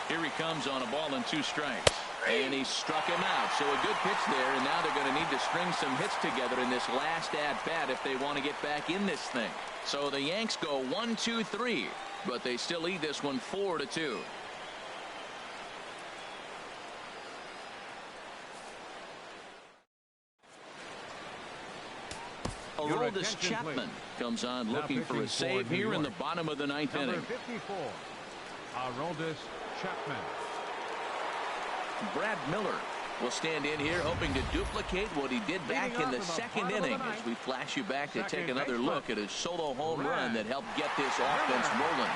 Here he comes on a ball and 2 strikes. And he struck him out. So a good pitch there, and now they're going to need to string some hits together in this last at-bat if they want to get back in this thing. So the Yanks go 1-2-3, but they still lead this one 4-2. Aroldis Chapman comes on looking for a save here in the bottom of the 9th inning. Number 54, Aroldis Chapman. Brad Miller will stand in here hoping to duplicate what he did back in the 2nd inning as we flash you back to take another look at his solo home run that helped get this offense rolling.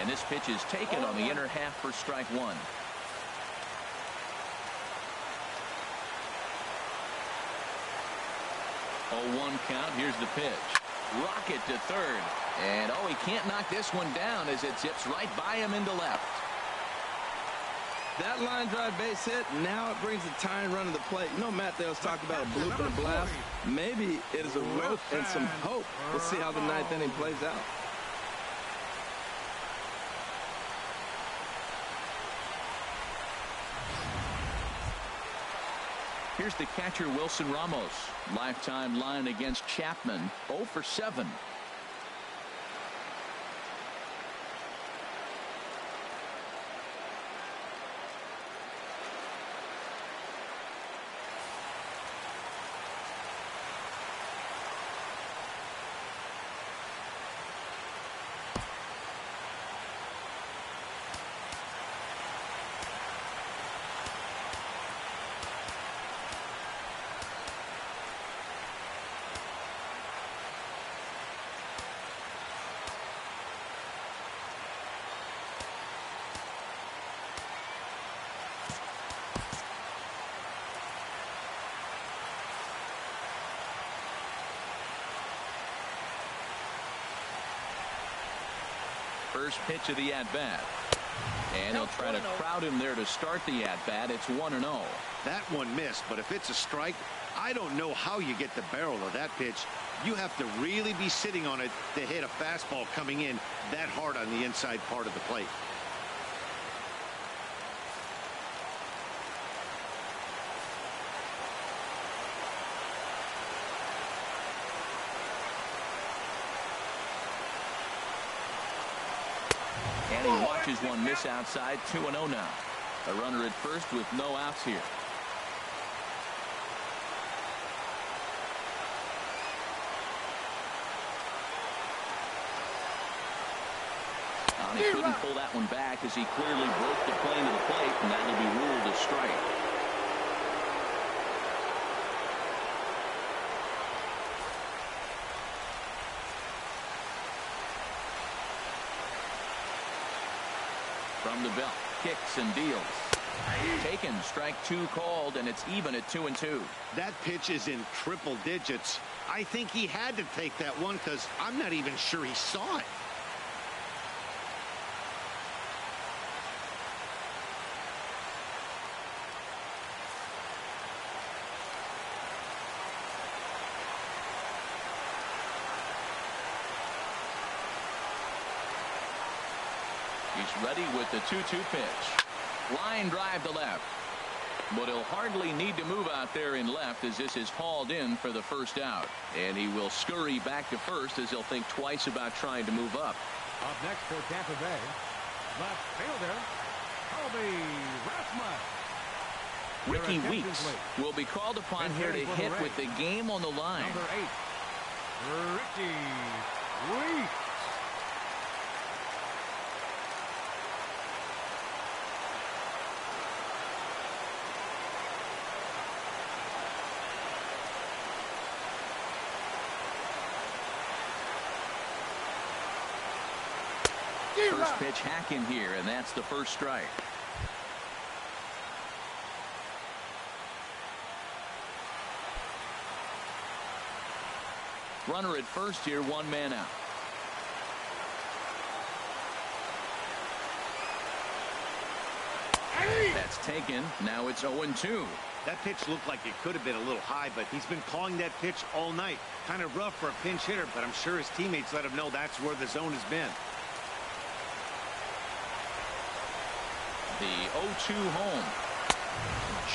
This pitch is taken on the inner half for strike 1. 0-1 count. Here's the pitch. Rocket to third. And he can't knock this one down as it zips right by him into left. That line drive base hit, now it brings the tying run to the plate. You know, Matt Dale's talked about a bloop and a blast. Maybe it is a rope and some hope. We'll see how the 9th inning plays out. Here's the catcher, Wilson Ramos. Lifetime line against Chapman, 0 for 7. First pitch of the at-bat. And he'll try to crowd him there to start the at-bat. It's 1-0. That one missed, but if it's a strike, I don't know how you get the barrel of that pitch. You have to really be sitting on it to hit a fastball coming in that hard on the inside part of the plate. And he watches one miss outside. 2-0 now. A runner at first with no outs here. He couldn't pull that one back as he clearly broke the plane of the plate, and that will be ruled a strike. From the belt, kicks and deals. Taken, strike 2 called, and it's even at 2-2. That pitch is in triple digits. I think he had to take that one because I'm not even sure he saw it. He's ready with the 2-2 pitch. Line drive to left. But he'll hardly need to move out there in left as this is hauled in for the first out. And he will scurry back to first as he'll think twice about trying to move up. Up next for Tampa Bay, left fielder, Kobe Rasmus. Ricky Weeks will be called upon here to hit with the game on the line. Number 8, Ricky Weeks. First pitch hack in here, and that's the first strike. Runner at first here, 1 man out. That's taken. Now it's 0-2. That pitch looked like it could have been a little high, but he's been calling that pitch all night. Kind of rough for a pinch hitter, but I'm sure his teammates let him know that's where the zone has been. The 0-2 home.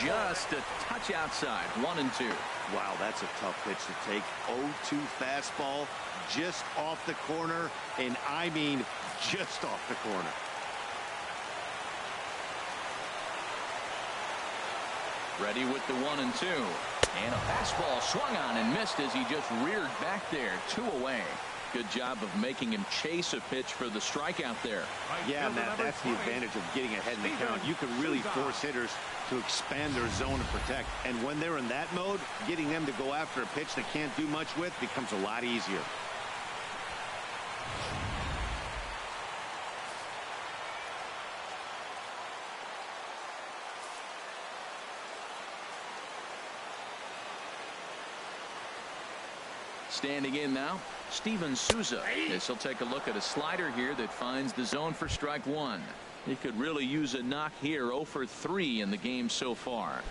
Just a touch outside. 1-2. Wow, that's a tough pitch to take. 0-2 fastball just off the corner, and I mean just off the corner. Ready with the 1-2. And a fastball swung on and missed as he just reared back there. 2 away. Good job of making him chase a pitch for the strikeout there. Yeah, Matt, that's the advantage of getting ahead in the count. You can really force hitters to expand their zone and protect. And when they're in that mode, getting them to go after a pitch they can't do much with becomes a lot easier. Standing in now, ESP. This will take a look at a slider here that finds the zone for strike 1. He could really use a knock here. 0 for 3 in the game so far.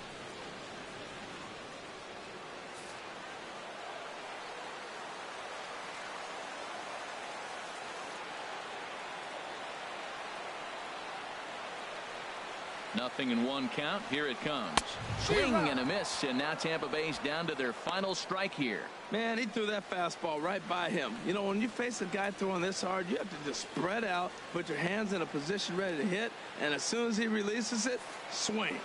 Nothing in 1 count. Here it comes. Swing and a miss, and now Tampa Bay's down to their final strike here. Man, he threw that fastball right by him. You know, when you face a guy throwing this hard, you have to just spread out, put your hands in a position ready to hit, and as soon as he releases it, swing.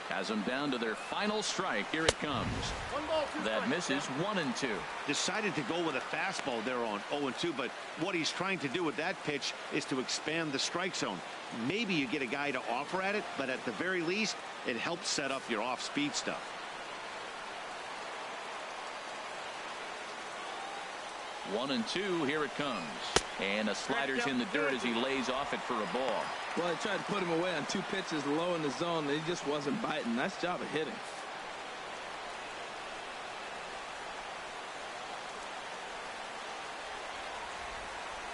Has them down to their final strike. Here it comes. That misses. 1-2. Decided to go with a fastball there on 0-2, but what he's trying to do with that pitch is to expand the strike zone. Maybe you get a guy to offer at it, but at the very least, it helps set up your off-speed stuff. 1-2. Here it comes. And a slider's in the dirt as he lays off it for a ball. Well, he tried to put him away on 2 pitches low in the zone, and he just wasn't biting. Nice job of hitting.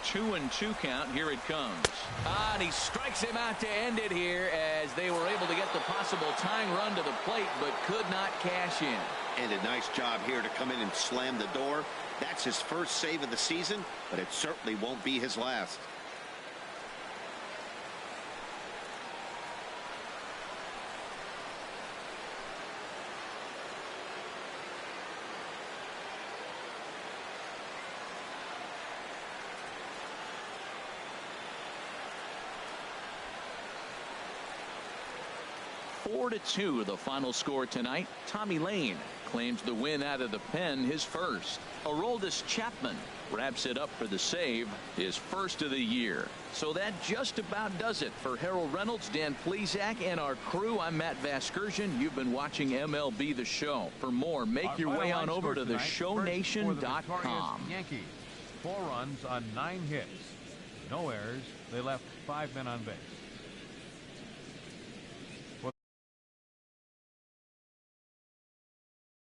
Two and 2 count. Here it comes. And he strikes him out to end it here as they were able to get the possible tying run to the plate, but could not cash in. And a nice job here to come in and slam the door. That's his first save of the season, but it certainly won't be his last. Four to 2, the final score tonight. Tommy Lane claims the win out of the pen, his first. Aroldis Chapman wraps it up for the save, his first of the year. So that just about does it for Harold Reynolds, Dan Plesac, and our crew. I'm Matt Vasgersian. You've been watching MLB The Show. For more, make your way on over to theshownation.com. Yankees, 4 runs on 9 hits. No errors. They left 5 men on base.